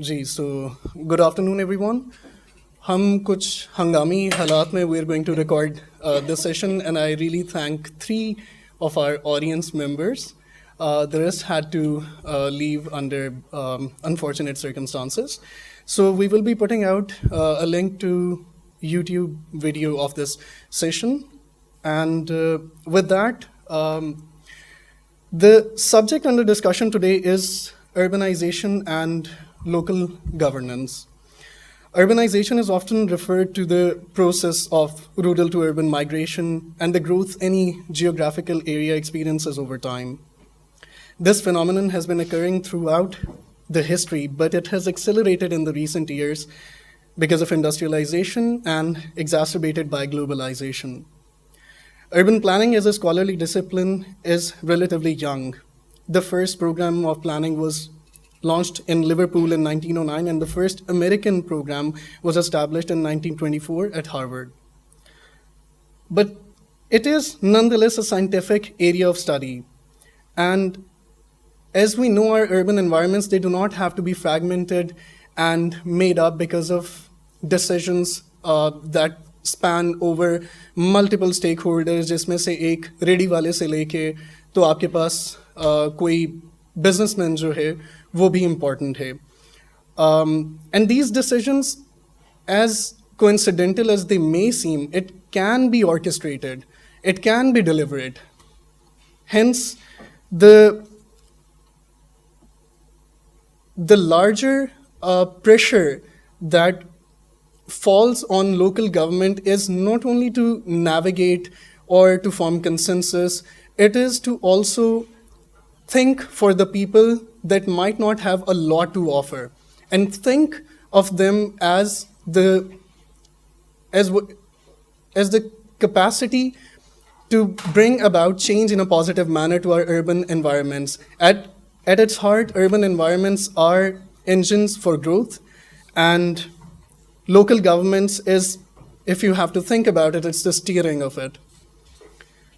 जी, so good afternoon everyone. हम कुछ हंगामी हालात में we're going to record this session and I really thank three of our audience members. The rest had to leave under unfortunate circumstances. So we will be putting out a link to YouTube video of this session. And with that, the subject under discussion today is urbanization and local governance. Urbanization is often referred to the process of rural to urban migration and the growth any geographical area experiences over time. This phenomenon has been occurring throughout the history, but it has accelerated in the recent years because of industrialization and exacerbated by globalization. Urban planning as a scholarly discipline is relatively young. The first program of planning was launched in Liverpool in 1909, and the first American program was established in 1924 at Harvard. But it is nonetheless a scientific area of study. And as we know, our urban environments, they do not have to be fragmented and made up because of decisions that span over multiple stakeholders, जिसमें से एक ready वाले से लेके तो आपके पास कोई businessman जो है वो भी important है. And these decisions, as coincidental as they may seem, it can be orchestrated, it can be deliberate. Hence, the larger pressure that falls on local government is not only to navigate or to form consensus, it is to also think for the people that might not have a lot to offer and think of them as the capacity to bring about change in a positive manner to our urban environments. At its heart, urban environments are engines for growth, and local governments is, if you have to think about it, it's the steering of it.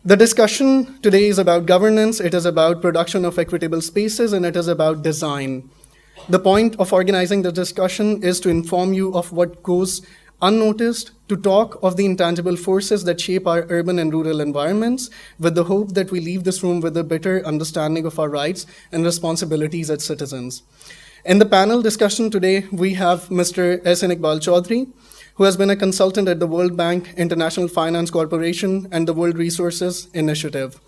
The discussion today is about governance, it is about production of equitable spaces, and it is about design. The point of organizing the discussion is to inform you of what goes unnoticed, to talk of the intangible forces that shape our urban and rural environments, with the hope that we leave this room with a better understanding of our rights and responsibilities as citizens. In the panel discussion today, we have Mr. Hasan Chaudhry, who has been a consultant at the World Bank, International Finance Corporation, and the World Resources Initiative.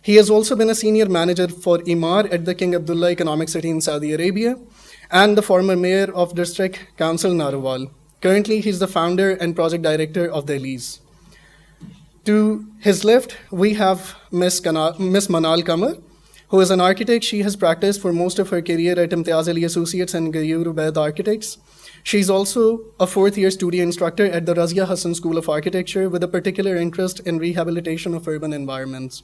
He has also been a senior manager for IMAR at the King Abdullah Economic City in Saudi Arabia, and the former mayor of District Council Narwal. Currently, he's the founder and project director of Dehleez. To his left, we have Ms. Manal Kamar, who is an architect. She has practiced for most of her career at Imtiaz Ali Associates and Gayur Ubaid Architects. She's also a fourth-year studio instructor at the Razia Hasan School of Architecture with a particular interest in rehabilitation of urban environments.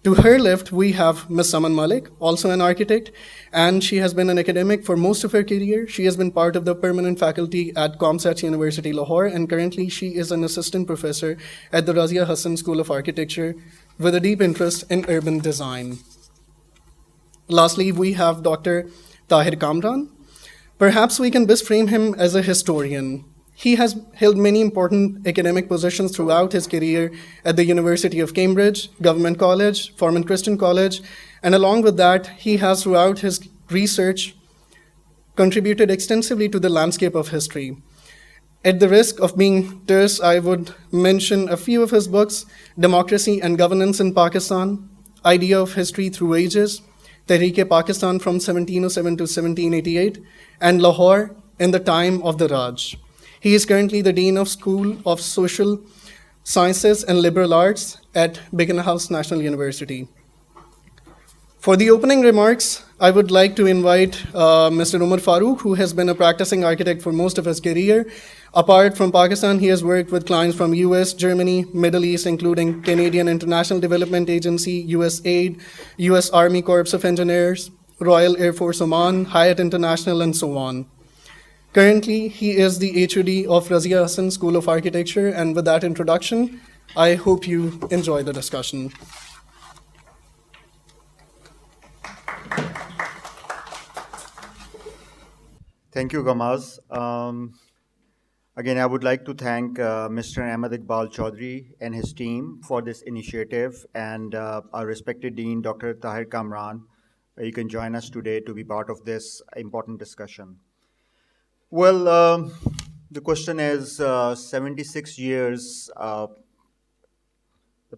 To her left, we have Ms. Saman Malik, also an architect, and she has been an academic for most of her career. She has been part of the permanent faculty at ComStats University, Lahore, and currently she is an assistant professor at the Razia Hasan School of Architecture with a deep interest in urban design. Lastly, we have Dr. Tahir Kamran. Perhaps we can best frame him as a historian. He has held many important academic positions throughout his career at the University of Cambridge, Government College, Forman Christian College, and along with that, he has throughout his research contributed extensively to the landscape of history. At the risk of being terse, I would mention a few of his books: Democracy and Governance in Pakistan, Idea of History Through Ages, Tehreek-e-Pakistan from 1707 to 1788, and Lahore in the Time of the Raj. He is currently the Dean of School of Social Sciences and Liberal Arts at Beaconhouse National University. For the opening remarks, I would like to invite Mr. Umar Farooq, who has been a practicing architect for most of his career. Apart from Pakistan, he has worked with clients from US, Germany, Middle East, including Canadian International Development Agency, USAID, US Army Corps of Engineers, Royal Air Force Oman, Hyatt International, and so on. Currently, he is the HOD of Razia Hasan School of Architecture, and with that introduction, I hope you enjoy the discussion. Thank you, Gamaz. Again, I would like to thank Mr. Ahmed Iqbal Chaudhry and his team for this initiative, and our respected Dean, Dr. Tahir Kamran. You can join us today to be part of this important discussion. Well, the question is 76 years the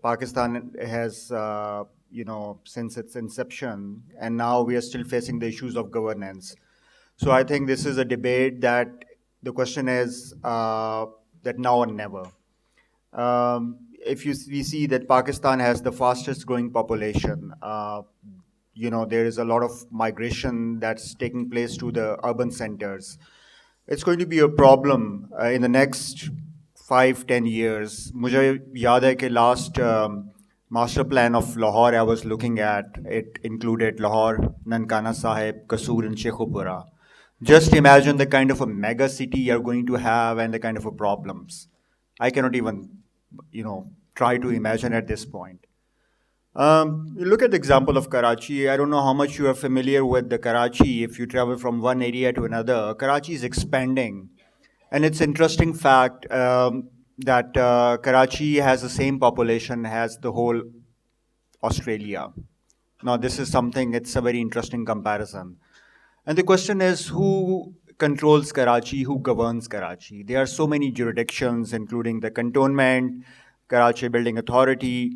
Pakistan has, since its inception, and now we are still facing the issues of governance. So I think this is a debate that the question is that now or never. If we see that Pakistan has the fastest growing population, there is a lot of migration that's taking place to the urban centers. It's going to be a problem in the next 5-10 years. मुझे याद है कि last master plan of Lahore I was looking at, it included Lahore, Nankana Sahib, Kasoor and Sheikhupura. Just imagine the kind of a mega city you're going to have and the kind of a problems. I cannot even, try to imagine at this point. You look at the example of Karachi. I don't know how much you are familiar with the Karachi. If you travel from one area to another, Karachi is expanding. And it's interesting fact that Karachi has the same population as the whole Australia. Now, this is something, it's a very interesting comparison. And the question is who controls Karachi, who governs Karachi? There are so many jurisdictions, including the cantonment, Karachi Building Authority.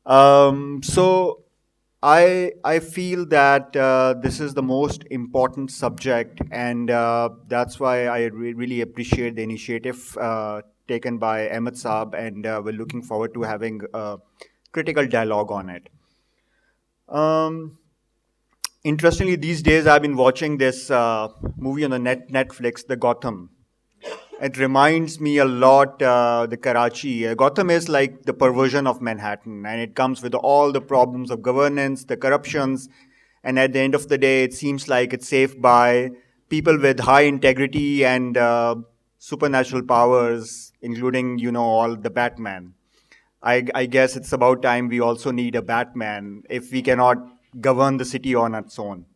So I feel that this is the most important subject, and that's why I really appreciate the initiative taken by Ahmed Saab, and we're looking forward to having a critical dialogue on it. Interestingly, these days I've been watching this movie on the Netflix, The Gotham. It reminds me a lot the Karachi. Gotham is like the perversion of Manhattan, and it comes with all the problems of governance, the corruptions, and at the end of the day, it seems like it's safe by people with high integrity and supernatural powers, including all the Batman. I guess it's about time we also need a Batman if we cannot govern the city on its own.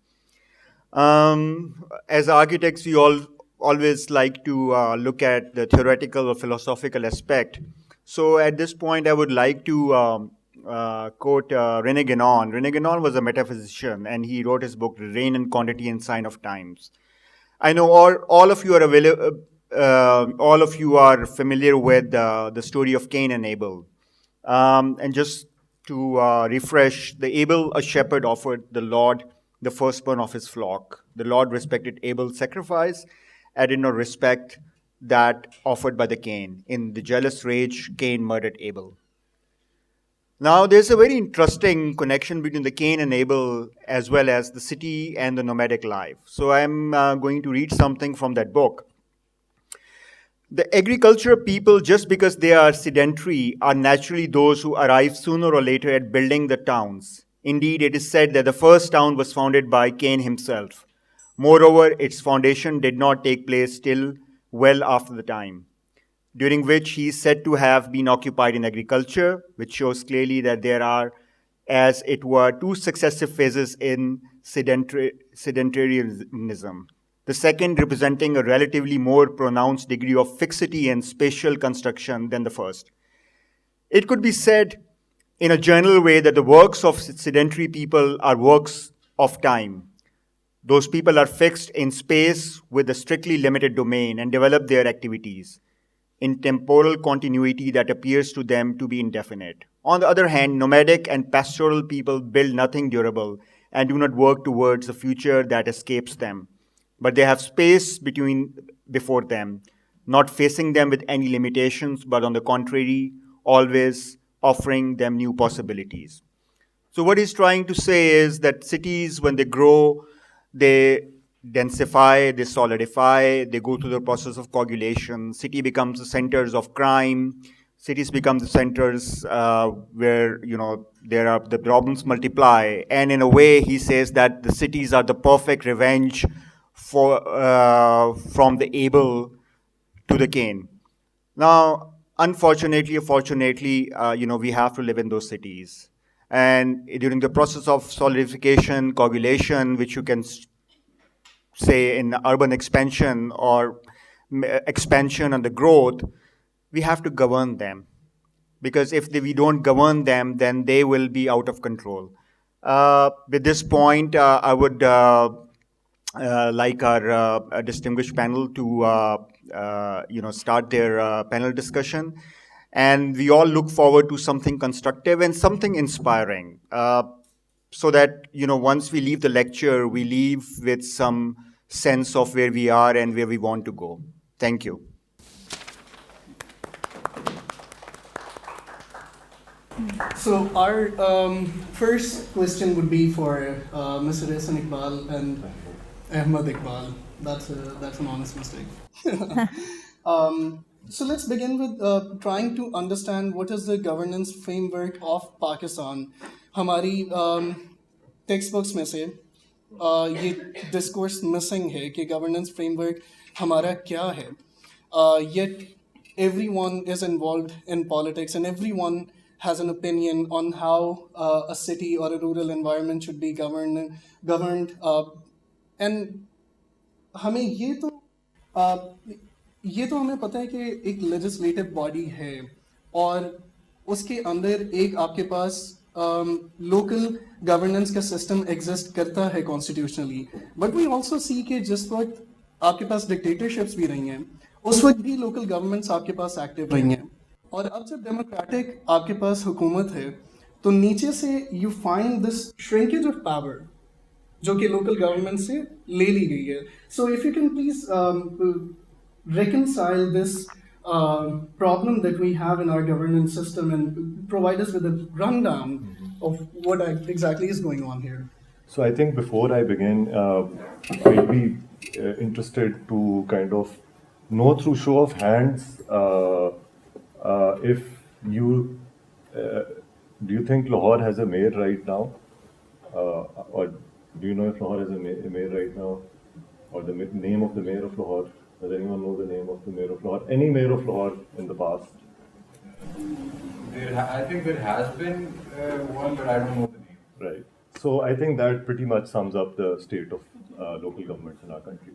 As architects, we always like to look at the theoretical or philosophical aspect. So at this point, I would like to quote René Guénon. René Guénon was a metaphysician, and he wrote his book, Reign and Quantity and Sign of Times. I know all of you are familiar with the story of Cain and Abel. And just to refresh, the Abel, a shepherd, offered the Lord the firstborn of his flock. The Lord respected Abel's sacrifice and did not respect that offered by the Cain. In the jealous rage, Cain murdered Abel. Now, there's a very interesting connection between the Cain and Abel as well as the city and the nomadic life. So I'm going to read something from that book. The agricultural people, just because they are sedentary, are naturally those who arrive sooner or later at building the towns. Indeed, it is said that the first town was founded by Cain himself. Moreover, its foundation did not take place till well after the time, during which he is said to have been occupied in agriculture, which shows clearly that there are, as it were, two successive phases in sedentarianism. The second representing a relatively more pronounced degree of fixity and spatial construction than the first. It could be said in a general way that the works of sedentary people are works of time. Those people are fixed in space with a strictly limited domain and develop their activities in temporal continuity that appears to them to be indefinite. On the other hand, nomadic and pastoral people build nothing durable and do not work towards a future that escapes them. But they have space before them, not facing them with any limitations, but on the contrary, always offering them new possibilities. So what he's trying to say is that cities, when they grow, they densify, they solidify, they go through the process of coagulation. City becomes the centers of crime. Cities become the centers where there are the problems multiply. And in a way, he says that the cities are the perfect revenge from the Abel to the Cain. Now, unfortunately or fortunately, we have to live in those cities. And during the process of solidification, coagulation, which you can say in urban expansion or expansion and the growth, we have to govern them, because if we don't govern them, then they will be out of control. With this point, I would like our distinguished panel to start their panel discussion, and we all look forward to something constructive and something inspiring, so that once we leave the lecture, we leave with some sense of where we are and where we want to go. Thank you. So our first question would be for Mr. Hasan Iqbal and Ahmad Iqbal. That's an honest mistake. So let's begin with trying to understand what is the governance framework of Pakistan. हमारी text books में से ये discourse missing है कि governance framework हमारा क्या है. Yet everyone is involved in politics and everyone has an opinion on how a city or a rural environment should be governed. And हमें ये तो हमें पता है कि एक लेजिस्लेटिव बॉडी है और उसके अंदर एक आपके पास लोकल गवर्नेंस का सिस्टम एग्जिस्ट करता है constitutionally. But we also see कि जिस वक्त आपके पास डिक्टेटरशिप्स भी रही हैं, उस वक्त भी लोकल गवर्नमेंट्स आपके पास एक्टिव रही हैं. और अब जब डेमोक्रेटिक आपके पास हुकूमत है, तो नीचे से you find this shrinkage of power जो कि लोकल गवर्नमेंट से ले ली गई है. So if you can please reconcile this problem that we have in our governance system and provide us with a rundown of what exactly is going on here. So I think before I begin, I'd be interested to kind of know through show of hands if you do you think Lahore has a mayor right now, or do you know if Lahore has a mayor right now, or the name of the mayor of Lahore? Does anyone know the name of the mayor of Lahore? Any mayor of Lahore in the past? I think there has been one, but I don't know the name. Right. So I think that pretty much sums up the state of local governments in our country.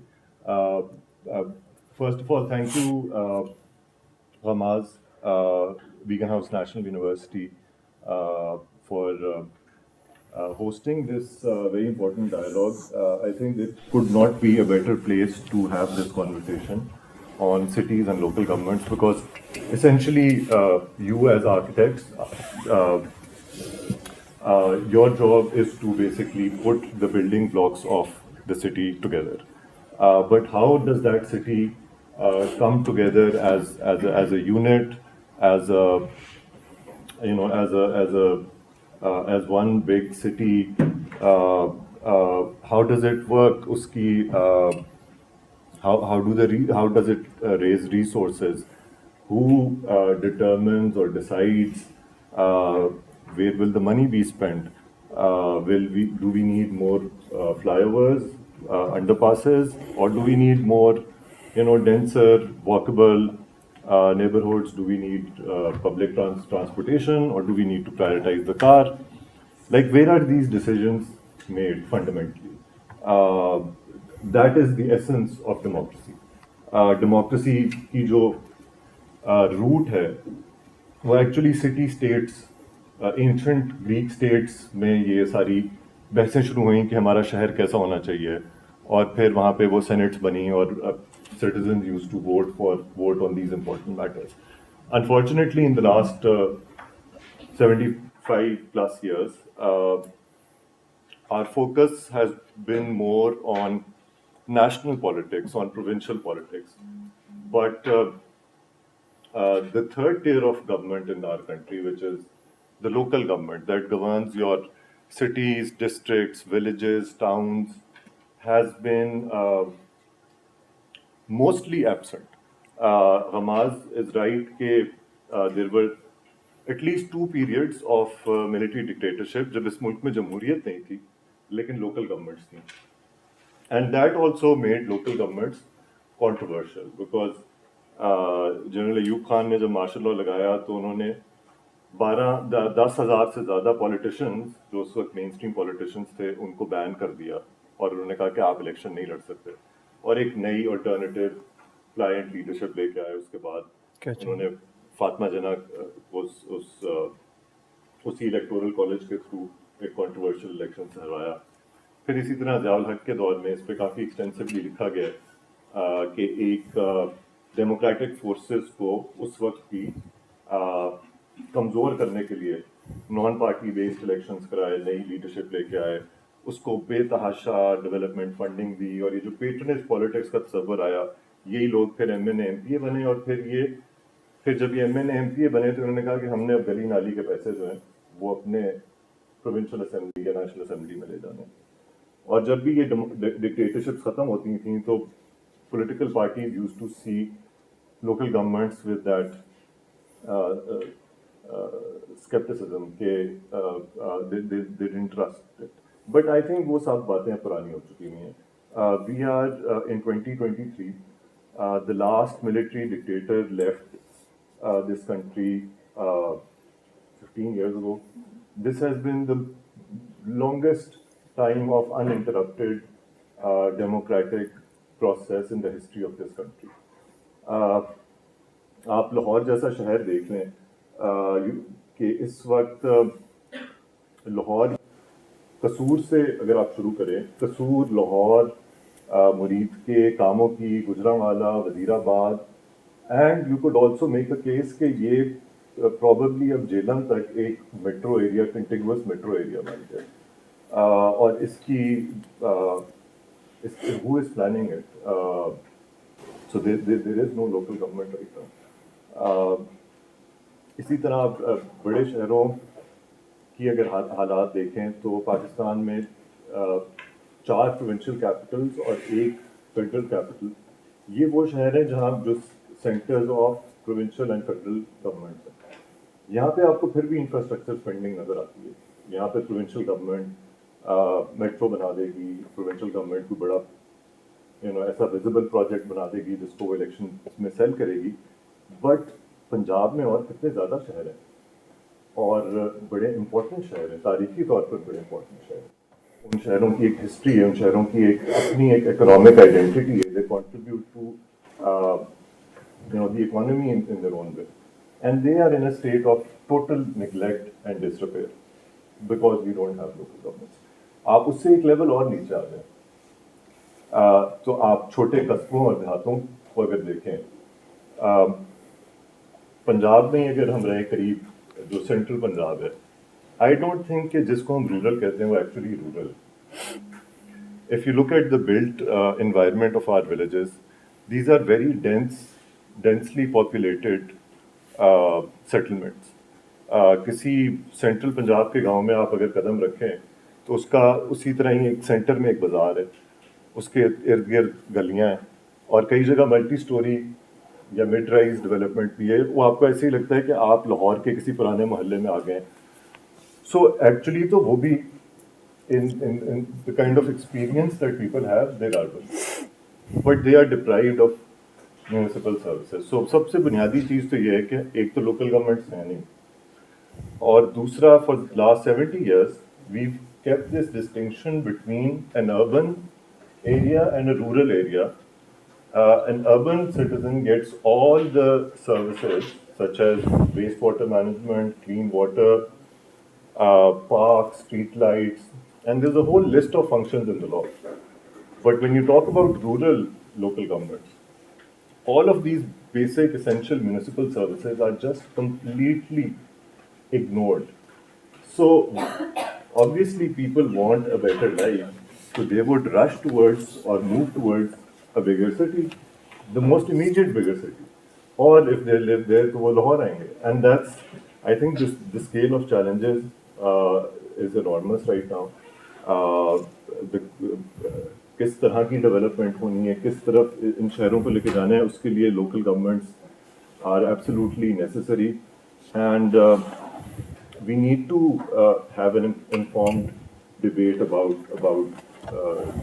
First of all, thank you, Ramaz, Beaconhouse National University, for hosting this very important dialogue. I think it could not be a better place to have this conversation on cities and local governments, because essentially you as architects, your job is to basically put the building blocks of the city together. But how does that city come together as a unit, as a as one big city? How does it work? How does it raise resources? Who determines or decides where will the money be spent? Do we need more flyovers, underpasses, or do we need more, denser, walkable neighborhoods? Do we need public transportation, or do we need to prioritize the car? Like, where are these decisions made fundamentally? That is the essence of democracy. Democracy की जो root है, वो actually city states, ancient Greek states में ये सारी बहसें शुरू हुई कि हमारा शहर कैसा होना चाहिए, और फिर वहाँ पे वो senates बनी और citizens used to vote on these important matters. Unfortunately, in the last 75 plus years, our focus has been more on national politics, on provincial politics. But the third tier of government in our country, which is the local government that governs your cities, districts, villages, towns, has been mostly absent. Ramaz is right that there were at least two periods of military dictatorship जब इस मुल्क में जमहूरियत नहीं थी, लेकिन local governments थी. And that also made local governments controversial, because General Ayub Khan ने जब martial law लगाया तो उन्होंने 10,000 से ज़्यादा politicians जो उस वक्त mainstream politicians थे उनको बैन कर दिया, اور انہوں نے کہا کہ آپ الیکشن نہیں لڑ سکتے, اور ایک نئی آلٹرنیٹیو کلائنٹ لیڈرشپ لے کے آئے. اس کے بعد انہوں نے فاطمہ جناح اسی الیکٹورل کالج کے تھرو ایک کنٹروورشل الیکشن سے ہرایا. پھر اسی طرح ضیاء الحق کے دور میں اس پہ کافی ایکسٹینسولی لکھا گیا کہ ایک ڈیموکریٹک فورسز کو اس وقت بھی کمزور کرنے کے لیے نان پارٹی بیسڈ الیکشنز کرائے, نئی لیڈرشپ لے کے آئے, اس کو بے تحاشا ڈیولپمنٹ فنڈنگ دی, اور یہ جو پیٹرنیج پالیٹکس کا تصور آیا, یہی لوگ پھر M N A M P A بنے. اور پھر جب یہ M N A M P A بنے تو انہوں نے کہا کہ ہم نے اب گلی نالی کے پیسے جو ہیں وہ اپنے پروونشل اسمبلی یا نیشنل اسمبلی میں لے جانے. اور جب بھی یہ ڈکٹیٹرشپ ختم ہوتی تھیں تو political parties use to see local governments with that skepticism کہ they didn't trust it. But I think وہ سب باتیں پرانی ہو چکی ہوئی ہیں. We are in 2023, the last military dictator left this country 15 years ago. This has been the longest time of uninterrupted democratic process in the history of this country. آپ لاہور جیسا شہر دیکھ لیں کہ اس وقت لاہور قصور سے اگر آپ شروع کریں, قصور, لاہور, مرید کے, کاموں کی, Gujranwala, Wazirabad, and you could also make a case کہ یہ پرابیبلی اب جیلم تک ایک metro area, contiguous metro area بن جائے. اور اس کی who is planning it? So there is no local government right now. اسی طرح آپ بڑے شہروں کی اگر حالات دیکھیں تو پاکستان میں 4 پروونشل کیپٹلز اور 1 فیڈرل کیپٹل. یہ وہ شہر ہیں جہاں جو centres of provincial and federal government ہیں. یہاں پہ آپ کو پھر بھی انفراسٹرکچر فنڈنگ نظر آتی ہے. یہاں پہ پروونشل گورنمنٹ میٹرو بنا دے گی, پروونشل گورنمنٹ کو بڑا ایسا ویزیبل پروجیکٹ بنا دے گی جس کو وہ الیکشن میں سیل کرے گی. بٹ پنجاب میں اور کتنے زیادہ شہر ہیں اور بڑے امپورٹنٹ شہر ہیں, تاریخی طور پر بڑے امپورٹنٹ شہر ہیں. ان شہروں کی ایک ہسٹری ہے, ان شہروں کی ایک اپنی ایک اکنامک آئیڈینٹی ہے. They contribute to the economy in their own way, and they are in a state of total neglect and disrepair because we don't have local governments. آپ اس سے ایک لیول اور نیچے آ جائیں تو آپ چھوٹے قصبوں اور دیہاتوں کو اگر دیکھیں, پنجاب میں اگر ہم رہیں قریب جو سینٹرل پنجاب ہے, آئی ڈونٹ تھنک کہ جس کو ہم رورل کہتے ہیں وہ actually rural. If you look at the built environment of our villages, these are very densely populated settlements. کسی سینٹرل پنجاب کے گاؤں میں آپ اگر قدم رکھیں تو اس کا اسی طرح ہی ایک سینٹر میں ایک بازار ہے, اس کے ارد گرد گلیاں ہیں, اور کئی جگہ ملٹی سٹوری یا مڈ رائز ڈیولپمنٹ بھی ہے. وہ آپ کو ایسے ہی لگتا ہے کہ آپ لاہور کے کسی پرانے محلے میں آ گئے. سو ایکچولی تو وہ بھی in the kind of experience that people have, they're urban, but they are deprived of municipal services. So سب سے بنیادی چیز تو یہ ہے کہ ایک تو لوکل گورنمنٹس ہیں نہیں, اور دوسرا for the last 70 years we've kept this distinction between an urban area and a rural area. An urban citizen gets all the services such as wastewater management, clean water, parks, street lights, and there's a whole list of functions in the law. But when you talk about rural local governments, all of these basic essential municipal services are just completely ignored. So obviously people want a better life, so they would rush towards or move towards a bigger city, the most immediate bigger city, or if they live there to Lahore aayenge. And that's, I think the scale of challenges is enormous right now. کس طرح کی development ہونی ہے, کس طرف ان شہروں کو لے کے جانا ہے, اس کے لیے local governments are absolutely necessary, and we need to have an informed debate about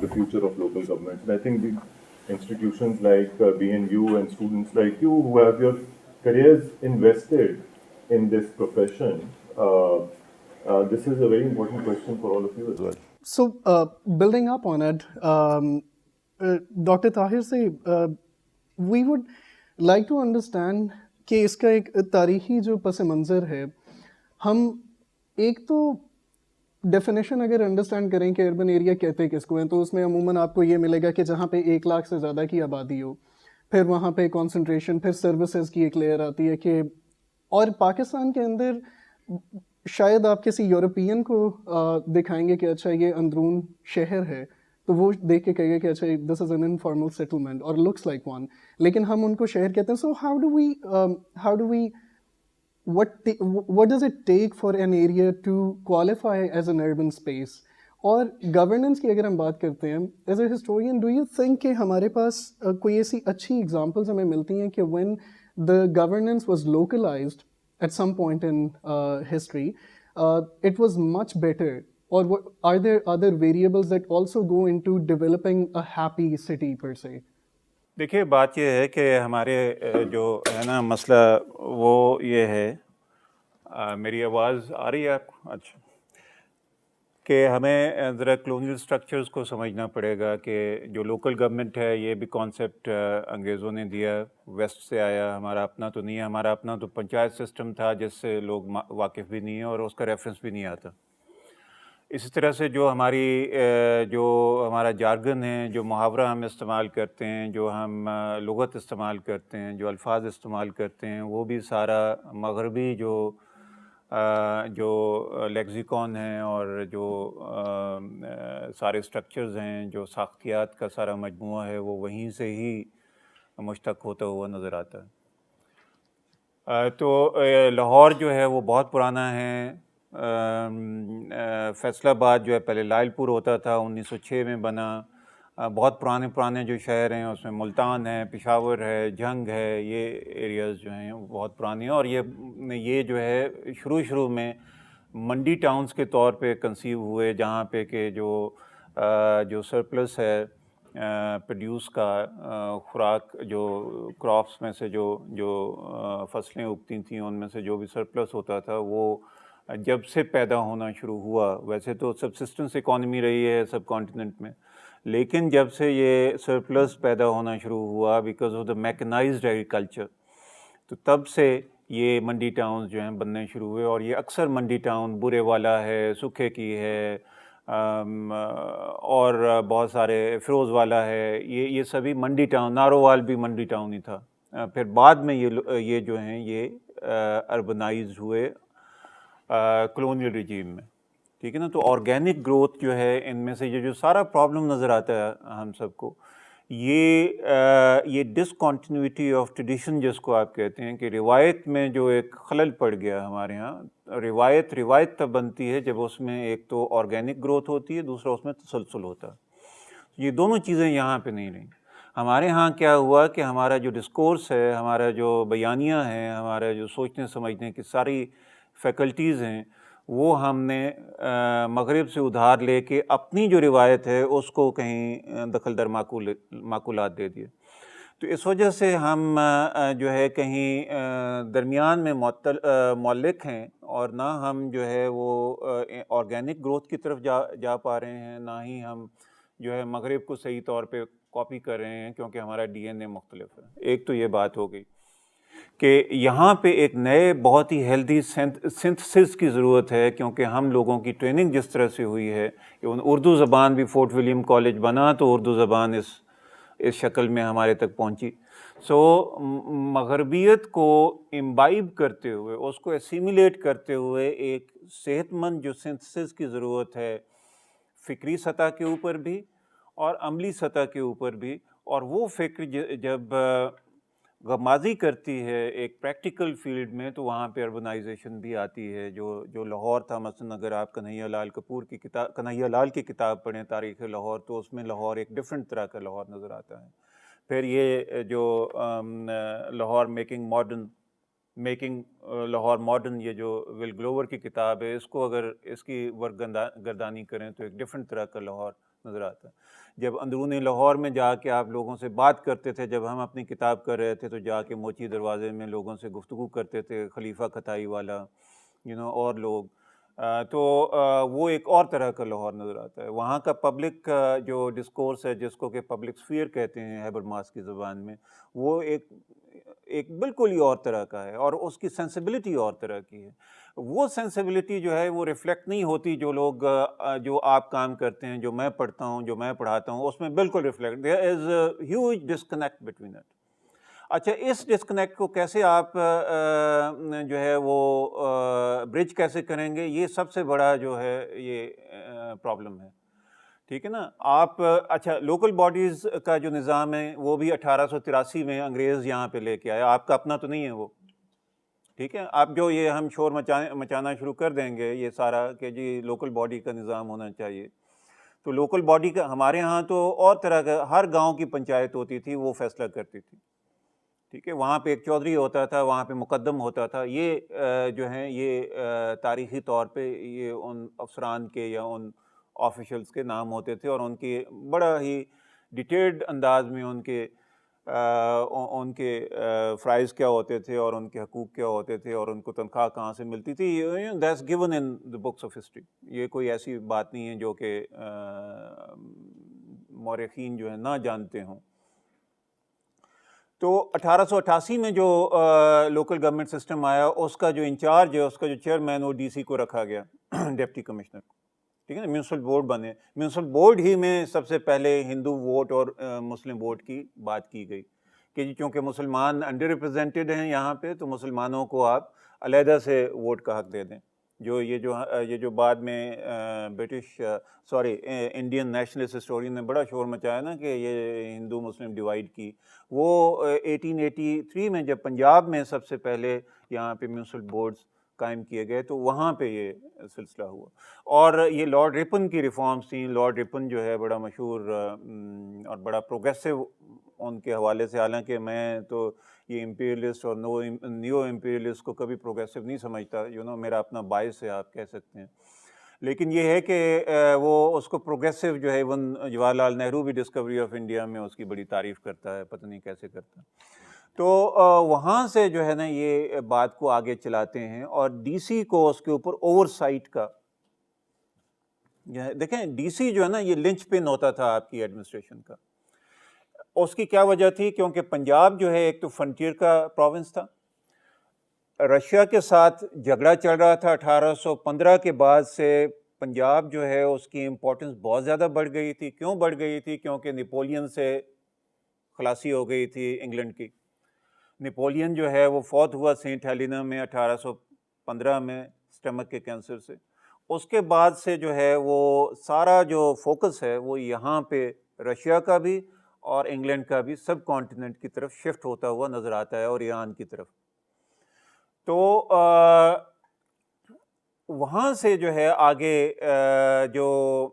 the future of local governments. And I think the institutions like BNU and students like you who have your careers invested in this profession, this is a very important question for all of you as well. So, building up on it, Dr. Tahir say, we would like to understand کہ اس کا ایک تاریخی جو پس منظر ہے. ہم ایک تو ڈیفینیشن اگر انڈرسٹینڈ کریں کہ اربن ایریا کہتے کس کو ہیں, تو اس میں عموماً آپ کو یہ ملے گا کہ جہاں پہ 1 لاکھ سے زیادہ کی آبادی ہو, پھر وہاں پہ کانسنٹریشن, پھر سروسز کی ایک لیئر آتی ہے کہ, اور پاکستان کے اندر شاید آپ کسی یورپین کو دکھائیں گے کہ اچھا یہ اندرون شہر ہے, تو وہ دیکھ کے کہے گا کہ اچھا this is an informal settlement اور لکس لائک ون, لیکن ہم ان کو شہر کہتے ہیں. So how do we what does it take for an area to qualify as an urban space? اور گورننس کی اگر ہم بات کرتے ہیں, as a historian do you think کہ ہمارے پاس کوئی ایسی اچھی ایگزامپلس ہمیں ملتی ہیں کہ when the governance was localized at some point in history, it was much better? Or are there other variables that also go into developing a happy city per se? دیکھیے بات یہ ہے کہ ہمارے جو ہے نا مسئلہ وہ یہ ہے, میری آواز آ رہی ہے آپ کو؟ اچھا, کہ ہمیں ذرا کلونیل سٹرکچرز کو سمجھنا پڑے گا کہ جو لوکل گورنمنٹ ہے یہ بھی کانسیپٹ انگریزوں نے دیا, ویسٹ سے آیا, ہمارا اپنا تو نہیں ہے. ہمارا اپنا تو پنچایت سسٹم تھا جس سے لوگ واقف بھی نہیں ہیں اور اس کا ریفرنس بھی نہیں آتا. اسی طرح سے جو ہمارا جارگن ہے, جو محاورہ ہم استعمال کرتے ہیں, جو ہم لغت استعمال کرتے ہیں, جو الفاظ استعمال کرتے ہیں, وہ بھی سارا مغربی جو لیکزیکون ہیں اور جو سارے سٹرکچرز ہیں, جو ساختیات کا سارا مجموعہ ہے, وہ وہیں سے ہی مشتق ہوتا ہوا نظر آتا ہے. تو لاہور جو ہے وہ بہت پرانا ہے. فیصل آباد جو ہے پہلے لائل پور ہوتا تھا, 1906 میں بنا. بہت پرانے جو شہر ہیں اس میں ملتان ہے, پشاور ہے, جھنگ ہے, یہ ایریاز جو ہیں وہ بہت پرانے ہیں. اور یہ جو ہے شروع میں منڈی ٹاؤنز کے طور پہ کنسیو ہوئے, جہاں پہ کہ جو سرپلس ہے پروڈیوس کا, خوراک جو کراپس میں سے جو فصلیں اگتی تھیں ان میں سے جو بھی سرپلس ہوتا تھا, وہ جب سے پیدا ہونا شروع ہوا. ویسے تو سبسسٹنس اکانومی رہی ہے سب کانٹیننٹ میں, لیکن جب سے یہ سرپلس پیدا ہونا شروع ہوا because of the mechanised agriculture, تو تب سے یہ منڈی ٹاؤنز جو ہیں بننے شروع ہوئے. اور یہ اکثر منڈی ٹاؤن برے والا ہے, سکھے کی ہے, اور بہت سارے فیروز والا ہے, یہ سبھی منڈی ٹاؤن. نارووال بھی منڈی ٹاؤن ہی تھا. پھر بعد میں یہ جو ہیں یہ اربنائز ہوئے کلونیل ریجیم میں, ٹھیک ہے نا. تو آرگینک گروتھ جو ہے ان میں سے یہ جو سارا پرابلم نظر آتا ہے ہم سب کو, یہ ڈسکنٹینیوٹی آف ٹریڈیشن جس کو آپ کہتے ہیں, کہ روایت میں جو ایک خلل پڑ گیا ہمارے ہاں. روایت تب بنتی ہے جب اس میں ایک تو آرگینک گروتھ ہوتی ہے, دوسرا اس میں تسلسل ہوتا ہے. یہ دونوں چیزیں یہاں پہ نہیں رہیں. ہمارے ہاں کیا ہوا کہ ہمارا جو ڈسکورس ہے, ہمارا جو بیانیہ ہے, ہمارا جو سوچنے سمجھنے کی ساری فیکلٹیز ہیں, وہ ہم نے مغرب سے ادھار لے کے اپنی جو روایت ہے اس کو کہیں دخل در معقولات دے دیے. تو اس وجہ سے ہم جو ہے کہیں درمیان میں معلق ہیں, اور نہ ہم جو ہے وہ آرگینک گروتھ کی طرف جا پا رہے ہیں, نہ ہی ہم جو ہے مغرب کو صحیح طور پہ کاپی کر رہے ہیں, کیونکہ ہمارا ڈی این اے مختلف ہے. ایک تو یہ بات ہو گئی کہ یہاں پہ ایک نئے بہت ہی ہیلدی سنتھسس کی ضرورت ہے, کیونکہ ہم لوگوں کی ٹریننگ جس طرح سے ہوئی ہے, اردو زبان بھی فورٹ ولیم کالج بنا تو اردو زبان اس شکل میں ہمارے تک پہنچی. سو مغربیت کو امبائب کرتے ہوئے, اس کو اسیمیلیٹ کرتے ہوئے ایک صحت مند جو سنتھسس کی ضرورت ہے فکری سطح کے اوپر بھی اور عملی سطح کے اوپر بھی. اور وہ فکر جب غمازی کرتی ہے ایک پریکٹیکل فیلڈ میں, تو وہاں پہ اربنائزیشن بھی آتی ہے. جو لاہور تھا, مثلاً اگر آپ کنہیا لال کی کتاب پڑھیں تاریخ لاہور, تو اس میں لاہور ایک ڈفرینٹ طرح کا لاہور نظر آتا ہے. پھر یہ جو لاہور میکنگ لاہور ماڈرن, یہ جو ول گلوور کی کتاب ہے, اس کو اگر اس کی ورق گردانی کریں تو ایک ڈفرینٹ طرح کا لاہور نظر آتا ہے. جب اندرونی لاہور میں جا کے آپ لوگوں سے بات کرتے تھے, جب ہم اپنی کتاب کر رہے تھے, تو جا کے موچی دروازے میں لوگوں سے گفتگو کرتے تھے, خلیفہ کھتائی والا اور لوگ, تو وہ ایک اور طرح کا لاہور نظر آتا ہے. وہاں کا پبلک جو ڈسکورس ہے جس کو کہ پبلک سفیر کہتے ہیں ہیبر ماس کی زبان میں, وہ ایک بالکل ہی اور طرح کا ہے, اور اس کی سینسبلٹی اور طرح کی ہے. وہ سینسبلٹی جو ہے وہ ریفلیکٹ نہیں ہوتی جو لوگ جو آپ کام کرتے ہیں, جو میں پڑھتا ہوں, جو میں پڑھاتا ہوں, اس میں بالکل reflect. There is a huge disconnect between it. اچھا, اس ڈسکنیکٹ کو کیسے آپ جو ہے وہ برج کیسے کریں گے, یہ سب سے بڑا جو ہے یہ پرابلم ہے. ٹھیک ہے نا. آپ اچھا لوکل باڈیز کا جو نظام ہے وہ بھی 1883 میں انگریز یہاں پہ لے کے آیا, آپ کا اپنا تو نہیں ہے وہ. ٹھیک ہے, آپ جو یہ ہم شور مچانا شروع کر دیں گے یہ سارا کہ جی لوکل باڈی کا نظام ہونا چاہیے, تو لوکل باڈی کا ہمارے ہاں تو اور طرح کا, ہر گاؤں کی پنچایت ہوتی تھی, وہ فیصلہ کرتی تھی. ٹھیک ہے, وہاں پہ ایک چودھری ہوتا تھا, وہاں پہ مقدم ہوتا تھا. یہ جو ہیں یہ تاریخی طور پہ یہ ان افسران کے یا ان آفیشلز کے نام ہوتے تھے, اور ان کی بڑا ہی ڈیٹیلڈ انداز میں ان کے فرائض کیا ہوتے تھے اور ان کے حقوق کیا ہوتے تھے اور ان کو تنخواہ کہاں سے ملتی تھی. That's given in the books of history. یہ کوئی ایسی بات نہیں ہے جو کہ مورخین جو ہیں نہ جانتے ہوں. تو 1888 میں جو لوکل گورنمنٹ سسٹم آیا, اس کا جو انچارج ہے, اس کا جو چیئرمین, وہ ڈی سی کو رکھا گیا, ڈپٹی کمشنر کو. ٹھیک ہے نا. میونسپل بورڈ بنے. میونسپل بورڈ ہی میں سب سے پہلے ہندو ووٹ اور مسلم ووٹ کی بات کی گئی کہ جی چونکہ مسلمان انڈر ریپرزینٹیڈ ہیں یہاں پہ, تو مسلمانوں کو آپ علیحدہ سے ووٹ کا حق دے دیں. یہ جو بعد میں انڈین نیشنلسٹ ہسٹورین نے بڑا شور مچایا نا کہ یہ ہندو مسلم ڈیوائڈ کی, وہ 1883 میں جب پنجاب میں سب سے پہلے یہاں پہ میونسپل بورڈز قائم کیے گئے تو وہاں پہ یہ سلسلہ ہوا. اور یہ لارڈ رپن کی ریفارمز تھیں. لارڈ رپن جو ہے بڑا مشہور اور بڑا پروگریسو ان کے حوالے سے, حالانکہ میں تو یہ امپیریلسٹ اور نیو امپیریلسٹ کو کبھی پروگریسو نہیں سمجھتا, میرا اپنا باعث ہے آپ کہہ سکتے ہیں. لیکن یہ ہے کہ وہ اس کو پروگریسو جو ہے, ایون جواہر لال نہرو بھی ڈسکوری آف انڈیا میں اس کی بڑی تعریف کرتا ہے, پتہ نہیں کیسے کرتا. تو وہاں سے جو ہے نا یہ بات کو آگے چلاتے ہیں, اور ڈی سی کو اس کے اوپر اوور سائٹ کا, دیکھیں ڈی سی جو ہے نا یہ لنچ پن ہوتا تھا آپ کی ایڈمنسٹریشن کا. اس کی کیا وجہ تھی, کیونکہ پنجاب جو ہے ایک تو فرنٹیئر کا پروونس تھا, رشیا کے ساتھ جھگڑا چل رہا تھا 1815 کے بعد سے. پنجاب جو ہے اس کی امپورٹنس بہت زیادہ بڑھ گئی تھی. کیوں بڑھ گئی تھی؟ کیونکہ نیپولین سے خلاصی ہو گئی تھی انگلینڈ کی. نیپولین جو ہے وہ فوت ہوا سینٹ ہیلینا میں 1815 میں سٹمک کے کینسر سے. اس کے بعد سے جو ہے وہ سارا جو فوکس ہے وہ یہاں پہ رشیا کا بھی اور انگلینڈ کا بھی سب کانٹیننٹ کی طرف شفٹ ہوتا ہوا نظر آتا ہے, اور ایران کی طرف. تو وہاں سے جو ہے آگے جو